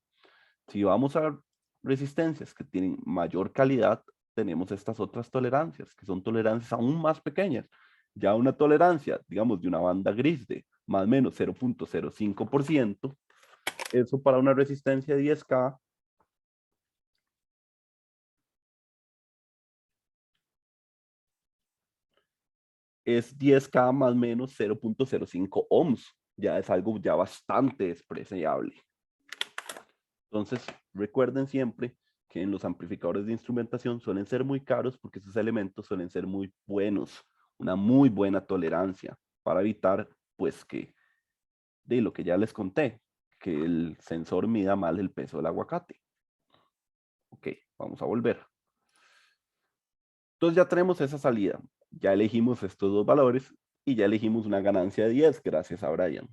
Si vamos a resistencias que tienen mayor calidad, tenemos estas otras tolerancias, que son tolerancias aún más pequeñas. Ya una tolerancia, digamos, de una banda gris de más o menos 0,05%, eso para una resistencia de 10K es 10K más o menos 0,05 ohms. Ya es algo ya bastante despreciable. Entonces, recuerden siempre que en los amplificadores de instrumentación suelen ser muy caros porque esos elementos suelen ser muy buenos, una muy buena tolerancia para evitar, pues, que de lo que ya les conté, que el sensor mida mal el peso del aguacate. Ok, vamos a volver. Entonces ya tenemos esa salida. Ya elegimos estos dos valores y ya elegimos una ganancia de 10 gracias a Brian.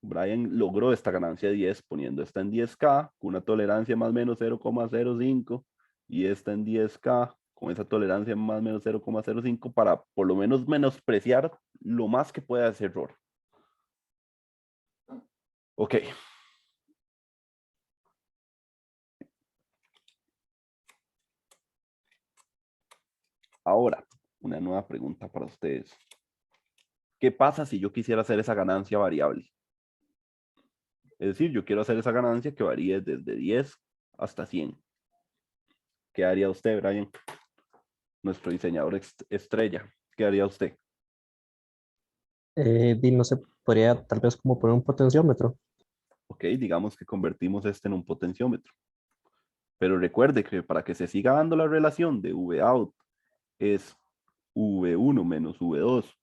Brian logró esta ganancia de 10 poniendo esta en 10K, con una tolerancia más o menos 0,05 y esta en 10K con esa tolerancia más o menos 0,05 para por lo menos menospreciar lo más que pueda ese error. Ok. Ahora, una nueva pregunta para ustedes. ¿Qué pasa si yo quisiera hacer esa ganancia variable? Es decir, yo quiero hacer esa ganancia que varíe desde 10 hasta 100. ¿Qué haría usted, Brian? Nuestro diseñador estrella. ¿Qué haría usted? No sé, podría tal vez como poner un potenciómetro. Ok, digamos que convertimos este en un potenciómetro. Pero recuerde que para que se siga dando la relación de Vout es V1 menos V2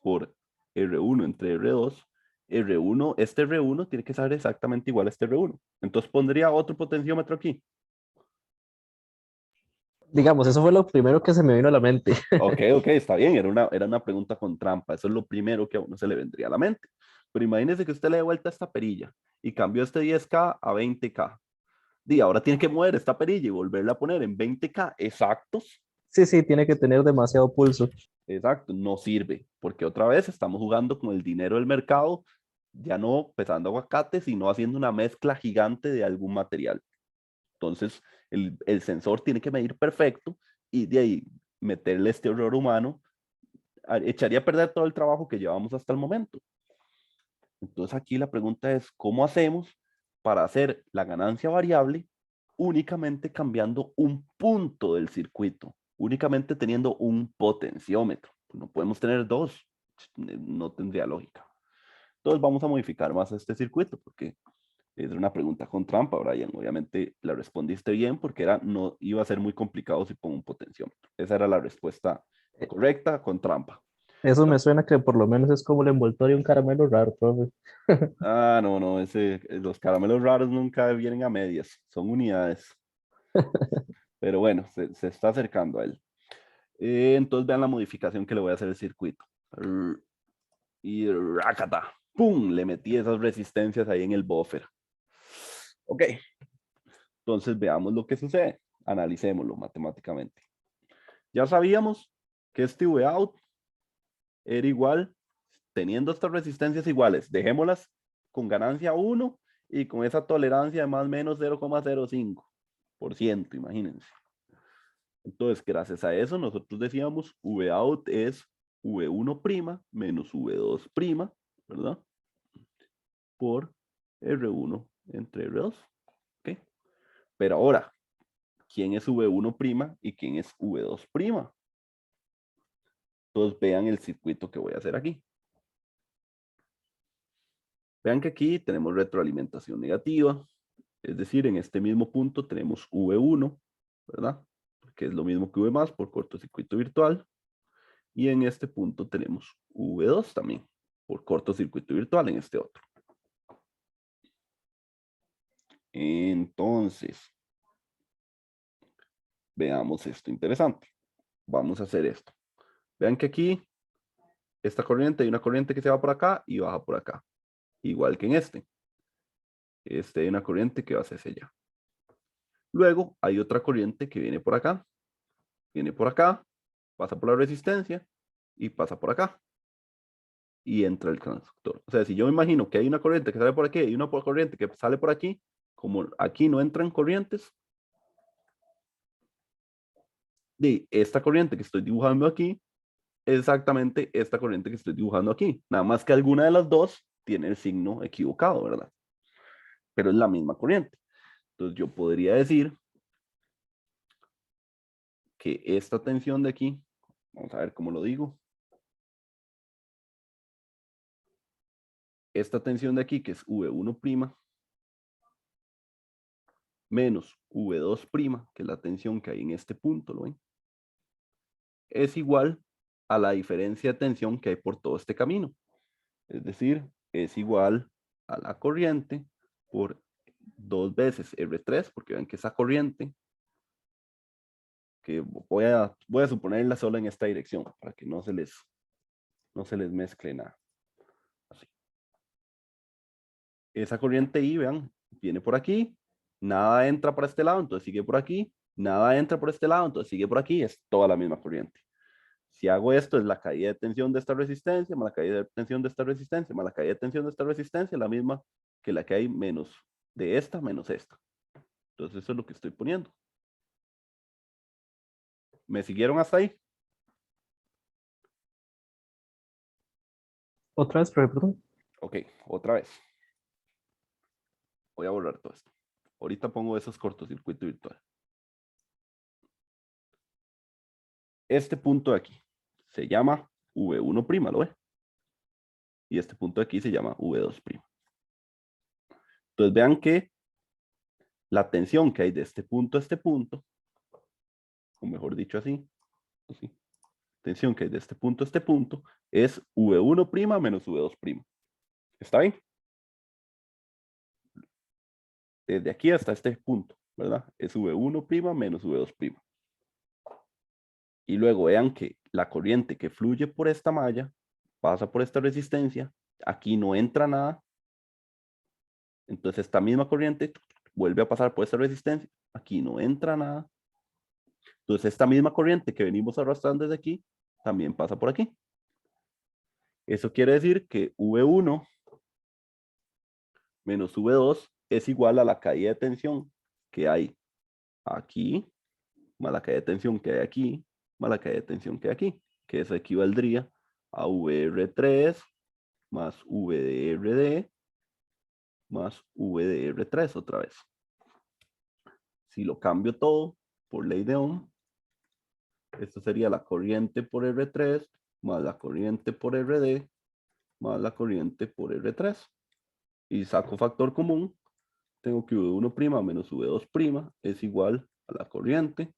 por R1 entre R2, R1, este R1 tiene que ser exactamente igual a este R1. Entonces pondría otro potenciómetro aquí. Digamos, eso fue lo primero que se me vino a la mente. Ok, está bien, era una pregunta con trampa. Eso es lo primero que a uno se le vendría a la mente. Pero imagínese que usted le dé vuelta a esta perilla y cambió este 10K a 20K. Y ahora tiene que mover esta perilla y volverla a poner en 20K exactos. Sí, sí, tiene que tener demasiado pulso. Exacto, no sirve, porque otra vez estamos jugando con el dinero del mercado, ya no pesando aguacates, sino haciendo una mezcla gigante de algún material. Entonces, el sensor tiene que medir perfecto y de ahí meterle este error humano echaría a perder todo el trabajo que llevamos hasta el momento. Entonces, aquí la pregunta es, ¿cómo hacemos para hacer la ganancia variable únicamente cambiando un punto del circuito, únicamente teniendo un potenciómetro? No podemos tener dos, no tendría lógica. Entonces vamos a modificar más este circuito porque es una pregunta con trampa, Brian. Obviamente la respondiste bien porque no iba a ser muy complicado si pongo un potenciómetro. Esa era la respuesta Eh, correcta con trampa. Eso me suena que por lo menos es como el envoltorio de un caramelo raro, profe. No, los caramelos raros nunca vienen a medias, son unidades. Pero bueno, se está acercando a él. Entonces vean la modificación que le voy a hacer al circuito. Y rácata, ¡pum! Le metí esas resistencias ahí en el buffer. Ok, entonces veamos lo que sucede. Analicémoslo matemáticamente. Ya sabíamos que este V-out era igual, teniendo estas resistencias iguales, dejémoslas con ganancia 1 y con esa tolerancia de más o menos 0,05%, imagínense. Entonces, gracias a eso, nosotros decíamos V-out es V1' menos V2', ¿verdad? Por R1 entre R2. ¿Ok? Pero ahora, ¿quién es V1' y quién es V2'? Entonces, vean el circuito que voy a hacer aquí. Vean que aquí tenemos retroalimentación negativa, es decir, en este mismo punto tenemos V1, ¿verdad? Que es lo mismo que V más por cortocircuito virtual. Y en este punto tenemos V2 también, por cortocircuito virtual en este otro. Entonces, veamos esto interesante. Vamos a hacer esto. Vean que aquí, esta corriente, hay una corriente que se va por acá y baja por acá. Igual que en este. Este hay una corriente que va hacia allá. Luego hay otra corriente que viene por acá, pasa por la resistencia y pasa por acá. Y entra el transductor. O sea, si yo me imagino que hay una corriente que sale por aquí y una corriente que sale por aquí, como aquí no entran corrientes, de esta corriente que estoy dibujando aquí es exactamente esta corriente que estoy dibujando aquí. Nada más que alguna de las dos tiene el signo equivocado, ¿verdad? Pero es la misma corriente. Entonces yo podría decir que esta tensión de aquí, vamos a ver cómo lo digo, esta tensión de aquí que es V1' menos V2', que es la tensión que hay en este punto, ¿lo ven? Es igual a la diferencia de tensión que hay por todo este camino. Es decir, es igual a la corriente por 2 veces R3, porque ven que esa corriente, que voy a suponerla solo en esta dirección, para que no se les mezcle nada. Así. Esa corriente I, vean, viene por aquí, nada entra por este lado, entonces sigue por aquí, nada entra por este lado, entonces sigue por aquí, es toda la misma corriente. Si hago esto, es la caída de tensión de esta resistencia, más la caída de tensión de esta resistencia, más la caída de tensión de esta resistencia, la misma que la que hay menos de esta, menos esta. Entonces eso es lo que estoy poniendo. ¿Me siguieron hasta ahí? Otra vez, profe, perdón. Ok, otra vez. Voy a borrar todo esto. Ahorita pongo esos cortocircuito virtual. Este punto de aquí se llama V1', ¿lo ve? Y este punto de aquí se llama V2'. Entonces vean que la tensión que hay de este punto a este punto, o mejor dicho así, tensión que hay de este punto a este punto, es V1' menos V2'. ¿Está bien? Desde aquí hasta este punto, ¿verdad? Es V1' menos V2'. Y luego vean que la corriente que fluye por esta malla pasa por esta resistencia. Aquí no entra nada. Entonces esta misma corriente vuelve a pasar por esta resistencia. Aquí no entra nada. Entonces esta misma corriente que venimos arrastrando desde aquí también pasa por aquí. Eso quiere decir que V1 menos V2 es igual a la caída de tensión que hay aquí, más la caída de tensión que hay aquí, más la caída de tensión que hay aquí, que eso equivaldría a VR3 más VDRD más VDR3 otra vez. Si lo cambio todo por ley de Ohm, esto sería la corriente por R3 más la corriente por RD más la corriente por R3. Y saco factor común, tengo que V1' menos V2' es igual a la corriente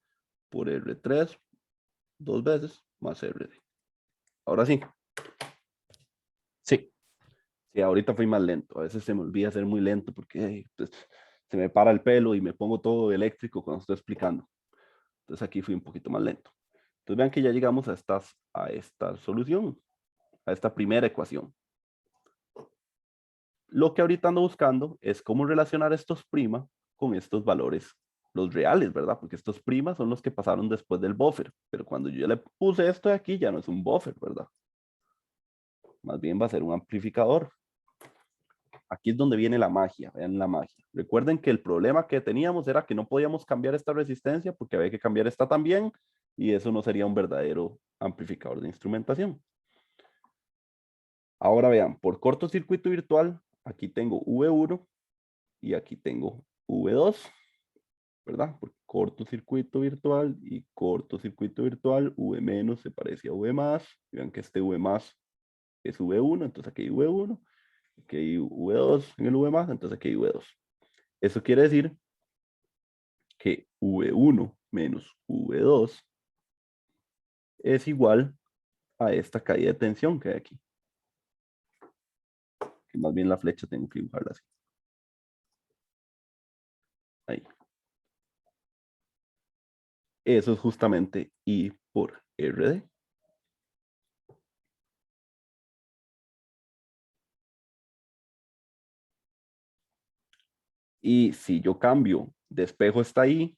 por R3 dos veces más RD. Ahora sí. Sí. Sí, ahorita fui más lento. A veces se me olvida ser muy lento porque pues, se me para el pelo y me pongo todo eléctrico cuando estoy explicando. Entonces aquí fui un poquito más lento. Entonces vean que ya llegamos a esta solución, a esta primera ecuación. Lo que ahorita ando buscando es cómo relacionar estos prima con estos valores, los reales, ¿verdad? Porque estos primas son los que pasaron después del buffer. Pero cuando yo le puse esto de aquí, ya no es un buffer, ¿verdad? Más bien va a ser un amplificador. Aquí es donde viene la magia, vean la magia. Recuerden que el problema que teníamos era que no podíamos cambiar esta resistencia porque había que cambiar esta también y eso no sería un verdadero amplificador de instrumentación. Ahora vean, por cortocircuito virtual, aquí tengo V1 y aquí tengo V2, ¿verdad? Por cortocircuito virtual y cortocircuito virtual, V menos se parece a V más. Vean que este V más es V1, entonces aquí hay V1, aquí hay V2 en el V más, entonces aquí hay V2. Eso quiere decir que V1 menos V2 es igual a esta caída de tensión que hay aquí. Que más bien la flecha tengo que dibujarla así. Ahí. Eso es justamente I por RD. Y si yo cambio, despejo esta I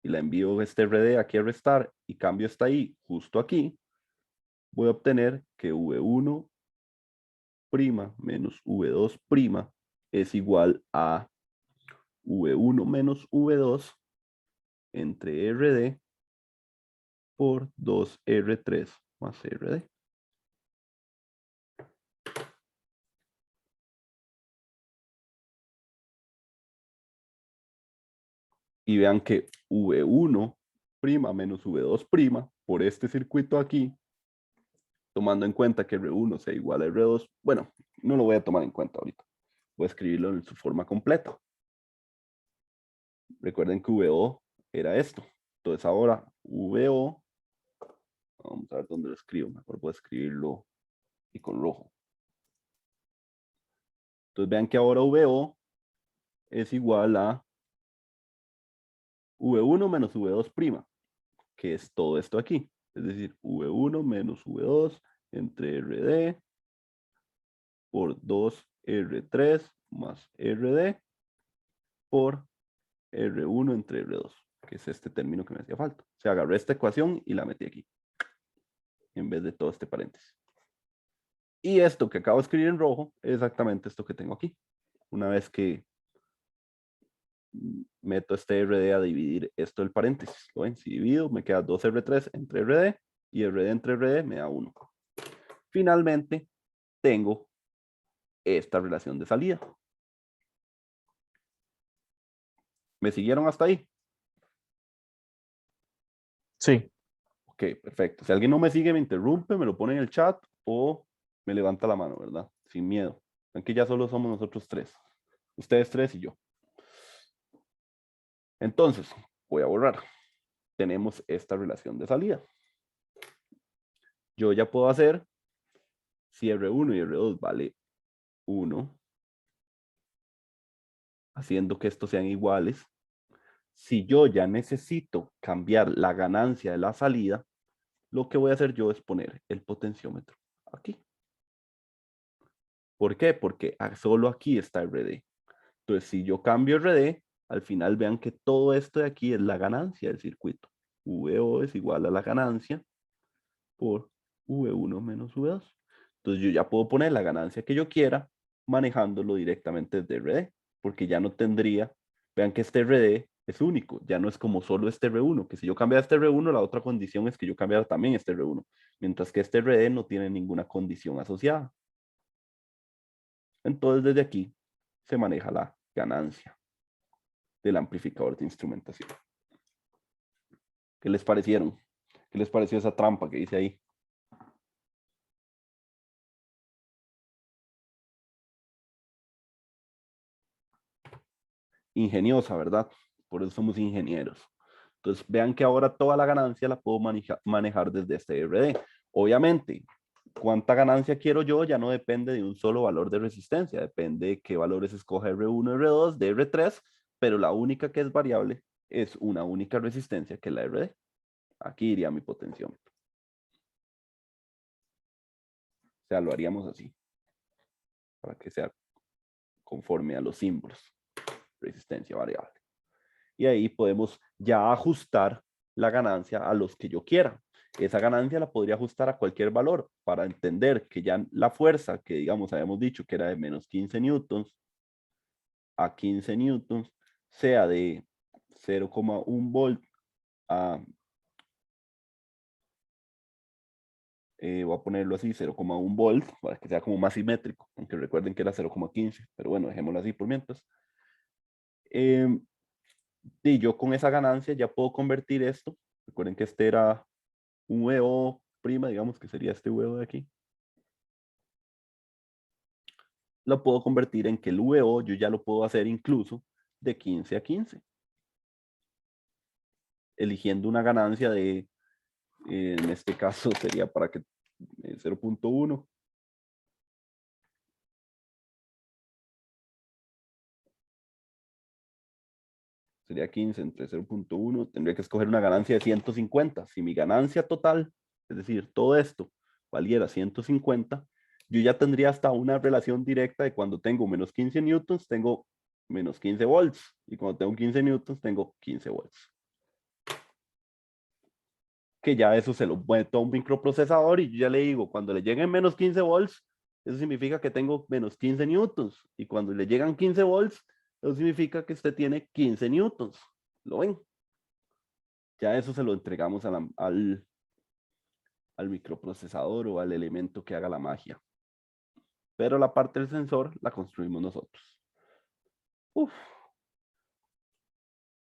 y la envío este RD aquí a restar y cambio esta I justo aquí, voy a obtener que V1' menos V2' es igual a V1 menos V2 entre RD por 2R3 más RD. Y vean que V1' menos V2' por este circuito aquí, tomando en cuenta que R1 sea igual a R2, bueno, no lo voy a tomar en cuenta ahorita. Voy a escribirlo en su forma completa. Recuerden que VO era esto. Entonces ahora VO, vamos a ver dónde lo escribo. Mejor voy a escribirlo y con rojo. Entonces vean que ahora VO es igual a V1 menos V2', que es todo esto aquí. Es decir, V1 menos V2 entre RD por 2R3 más RD por R1 entre R2, que es este término que me hacía falta. O sea, agarré esta ecuación y la metí aquí, en vez de todo este paréntesis. Y esto que acabo de escribir en rojo es exactamente esto que tengo aquí. Una vez que meto este RD a dividir esto del paréntesis. ¿Lo ven? Si divido, me queda 2R3 entre RD y RD entre RD me da 1. Finalmente, tengo esta relación de salida. ¿Me siguieron hasta ahí? Sí. Ok, perfecto. Si alguien no me sigue, me interrumpe, me lo pone en el chat o me levanta la mano, ¿verdad? Sin miedo. Aunque ya solo somos nosotros tres. Ustedes tres y yo. Entonces, voy a borrar. Tenemos esta relación de salida. Yo ya puedo hacer si R1 y R2 vale 1, haciendo que estos sean iguales. Si yo ya necesito cambiar la ganancia de la salida, lo que voy a hacer yo es poner el potenciómetro aquí. ¿Por qué? Porque solo aquí está RD. Entonces, si yo cambio RD, al final vean que todo esto de aquí es la ganancia del circuito. VO es igual a la ganancia por V1 menos V2. Entonces, yo ya puedo poner la ganancia que yo quiera manejándolo directamente desde RD, porque ya no tendría, vean que este RD es único, ya no es como solo este R1, que si yo cambiara este R1, la otra condición es que yo cambiara también este R1, mientras que este RD no tiene ninguna condición asociada. Entonces, desde aquí se maneja la ganancia del amplificador de instrumentación. ¿Qué les parecieron? ¿Qué les pareció esa trampa que hice ahí? Ingeniosa, ¿verdad? Por eso somos ingenieros. Entonces, vean que ahora toda la ganancia la puedo manejar desde este RD. Obviamente, cuánta ganancia quiero yo ya no depende de un solo valor de resistencia, depende de qué valores escoja R1, R2, de R3, pero la única que es variable es una única resistencia, que es la RD. Aquí iría mi potenciómetro. O sea, lo haríamos así, para que sea conforme a los símbolos. Resistencia variable. Y ahí podemos ya ajustar la ganancia a los que yo quiera. Esa ganancia la podría ajustar a cualquier valor para entender que ya la fuerza que digamos habíamos dicho que era de menos 15 newtons a 15 newtons sea de 0,1 volt a, voy a ponerlo así, 0,1 volt para que sea como más simétrico, aunque recuerden que era 0,15, pero bueno, dejémoslo así por mientras. Y yo con esa ganancia ya puedo convertir esto. Recuerden que este era un VO prima, digamos que sería este VO de aquí. Lo puedo convertir en que el VO yo ya lo puedo hacer incluso de 15 a 15. Eligiendo una ganancia de, en este caso sería para que 0.1. Sería 15 entre 0.1. Tendría que escoger una ganancia de 150. Si mi ganancia total, es decir, todo esto, valiera 150, yo ya tendría hasta una relación directa de cuando tengo menos 15 newtons, tengo menos 15 volts. Y cuando tengo 15 newtons, tengo 15 volts. Que ya eso se lo meto a un microprocesador y yo ya le digo, cuando le lleguen menos 15 volts, eso significa que tengo menos 15 newtons. Y cuando le llegan 15 volts, eso significa que usted tiene 15 newtons. ¿Lo ven? Ya eso se lo entregamos al microprocesador o al elemento que haga la magia. Pero la parte del sensor la construimos nosotros. Uf.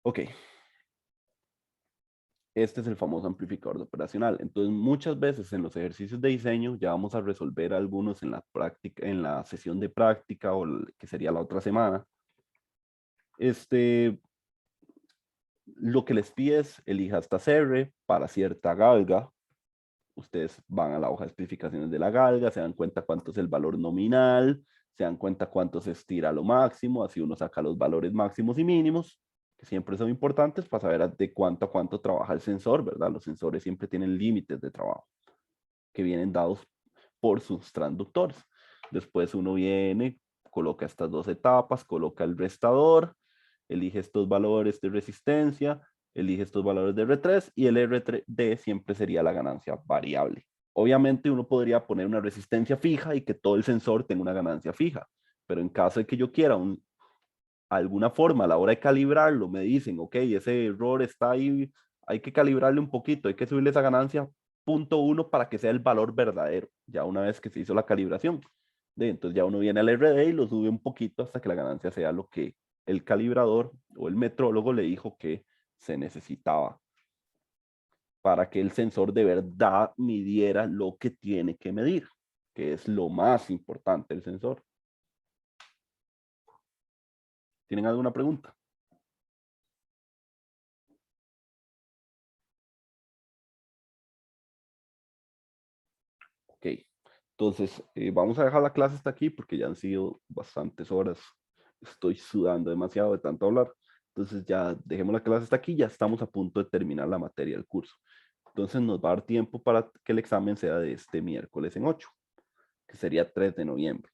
Ok. Este es el famoso amplificador de operacional. Entonces, muchas veces en los ejercicios de diseño ya vamos a resolver algunos en la práctica, en la sesión de práctica o que sería la otra semana. Lo que les pide es elija esta CR para cierta galga. Ustedes van a la hoja de especificaciones de la galga, se dan cuenta cuánto es el valor nominal, se dan cuenta cuánto se estira a lo máximo, así uno saca los valores máximos y mínimos, que siempre son importantes para saber de cuánto a cuánto trabaja el sensor, ¿verdad? Los sensores siempre tienen límites de trabajo que vienen dados por sus transductores. Después uno viene, coloca estas dos etapas, coloca el restador, elige estos valores de resistencia, elige estos valores de R3 y el RD siempre sería la ganancia variable. Obviamente uno podría poner una resistencia fija y que todo el sensor tenga una ganancia fija, pero en caso de que yo quiera alguna forma a la hora de calibrarlo, me dicen, ok, ese error está ahí, hay que calibrarle un poquito, hay que subirle esa ganancia 0.1 para que sea el valor verdadero, ya una vez que se hizo la calibración. Entonces ya uno viene al RD y lo sube un poquito hasta que la ganancia sea lo que el calibrador o el metrólogo le dijo que se necesitaba para que el sensor de verdad midiera lo que tiene que medir, que es lo más importante del sensor. ¿Tienen alguna pregunta? Ok, Entonces, vamos a dejar la clase hasta aquí porque ya han sido bastantes horas. Estoy sudando demasiado de tanto hablar. Entonces ya dejemos la clase hasta aquí, ya estamos a punto de terminar la materia del curso. Entonces nos va a dar tiempo para que el examen sea de este miércoles en 8, que sería 3 de noviembre.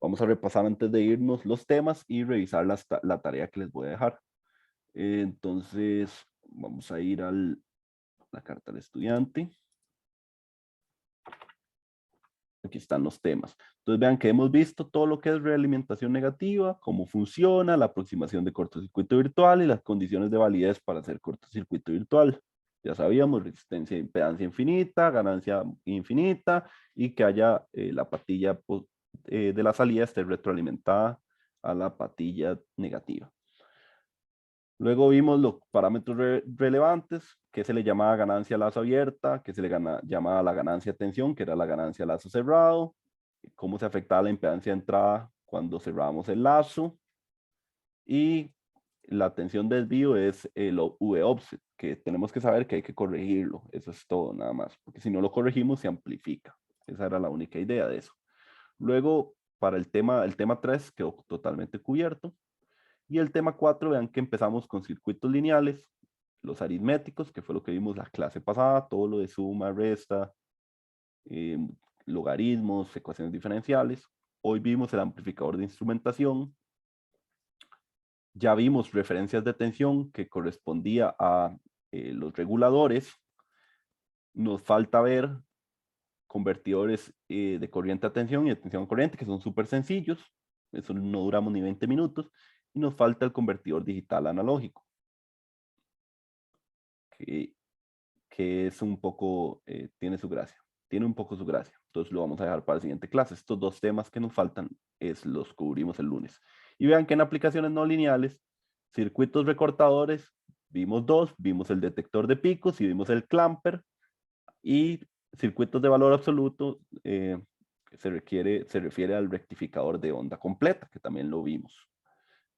Vamos a repasar antes de irnos los temas y revisar la tarea que les voy a dejar. Entonces, vamos a ir a la carta del estudiante. Aquí están los temas. Entonces vean que hemos visto todo lo que es realimentación negativa, cómo funciona, la aproximación de cortocircuito virtual y las condiciones de validez para hacer cortocircuito virtual. Ya sabíamos, resistencia e impedancia infinita, ganancia infinita y que haya la patilla de la salida esté retroalimentada a la patilla negativa. Luego vimos los parámetros relevantes, que se le llamaba ganancia lazo abierta, que se le llamaba la ganancia tensión, que era la ganancia lazo cerrado, cómo se afectaba la impedancia de entrada cuando cerramos el lazo, y la tensión de desvío es el V-offset, que tenemos que saber que hay que corregirlo, eso es todo nada más, porque si no lo corregimos se amplifica. Esa era la única idea de eso. Luego, para el tema 3 quedó totalmente cubierto. Y el tema 4, vean que empezamos con circuitos lineales, los aritméticos, que fue lo que vimos la clase pasada, todo lo de suma, resta, eh, logaritmos, ecuaciones diferenciales. Hoy vimos el amplificador de instrumentación. Ya vimos referencias de tensión que correspondía a los reguladores. Nos falta ver convertidores de corriente a tensión y de tensión a corriente, que son súper sencillos. Eso no duramos ni 20 minutos. Y nos falta el convertidor digital analógico, que es un poco, tiene su gracia. Tiene un poco su gracia. Entonces lo vamos a dejar para la siguiente clase. Estos dos temas que nos faltan los cubrimos el lunes. Y vean que en aplicaciones no lineales, circuitos recortadores, vimos dos, vimos el detector de picos y vimos el clamper. Y circuitos de valor absoluto, se refiere al rectificador de onda completa, que también lo vimos.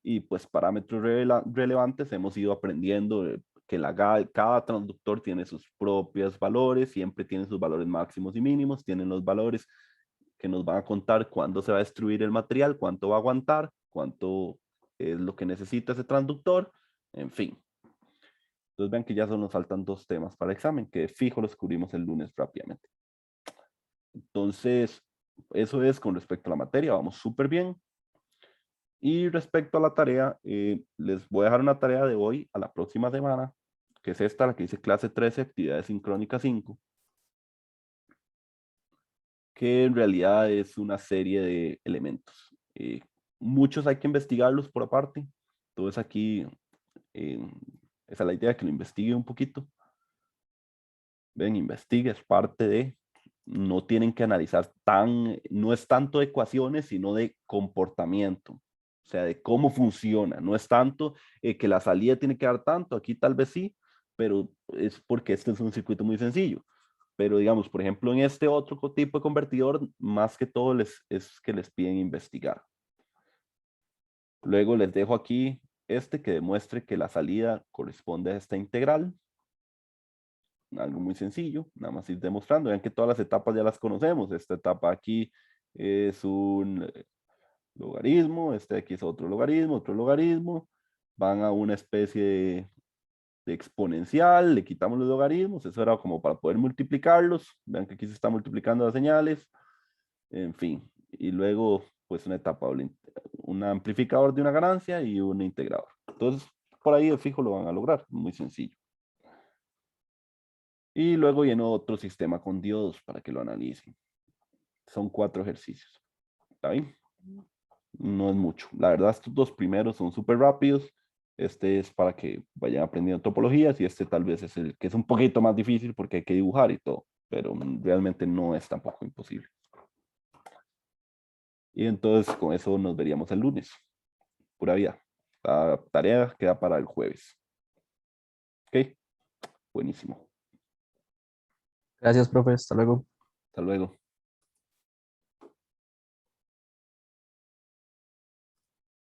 Y pues parámetros relevantes hemos ido aprendiendo que cada transductor tiene sus propios valores, siempre tiene sus valores máximos y mínimos, tienen los valores que nos van a contar cuándo se va a destruir el material, cuánto va a aguantar, cuánto es lo que necesita ese transductor, en fin. Entonces vean que ya solo nos faltan dos temas para el examen, que fijo los cubrimos el lunes rápidamente. Entonces, eso es con respecto a la materia, vamos súper bien. Y respecto a la tarea, les voy a dejar una tarea de hoy a la próxima semana, que es esta, la que dice clase 13, actividad sincrónica 5, que en realidad es una serie de elementos. Muchos hay que investigarlos por aparte, entonces aquí esa es la idea, que lo investigue un poquito. Ven, investigue, es parte de, no tienen que analizar no es tanto de ecuaciones, sino de comportamiento. O sea, de cómo funciona. No es tanto que la salida tiene que dar tanto, aquí tal vez sí, pero es porque este es un circuito muy sencillo. Pero digamos, por ejemplo, en este otro tipo de convertidor, más que todo es que les piden investigar. Luego les dejo aquí este que demuestre que la salida corresponde a esta integral. Algo muy sencillo, nada más ir demostrando. Vean que todas las etapas ya las conocemos. Esta etapa aquí es un logaritmo, este aquí es otro logaritmo. Van a una especie de exponencial, le quitamos los logaritmos, eso era como para poder multiplicarlos. Vean que aquí se están multiplicando las señales, en fin. Y luego, pues una etapa, un amplificador de una ganancia y un integrador. Entonces, por ahí de fijo lo van a lograr, muy sencillo. Y luego viene otro sistema con diodos para que lo analicen. Son 4 ejercicios. ¿Está bien? No es mucho. La verdad, estos dos primeros son súper rápidos. Este es para que vayan aprendiendo topologías y este tal vez es el que es un poquito más difícil porque hay que dibujar y todo, pero realmente no es tampoco imposible. Y entonces con eso nos veríamos el lunes. Pura vida. La tarea queda para el jueves. ¿Ok? Buenísimo. Gracias, profe. Hasta luego. Hasta luego.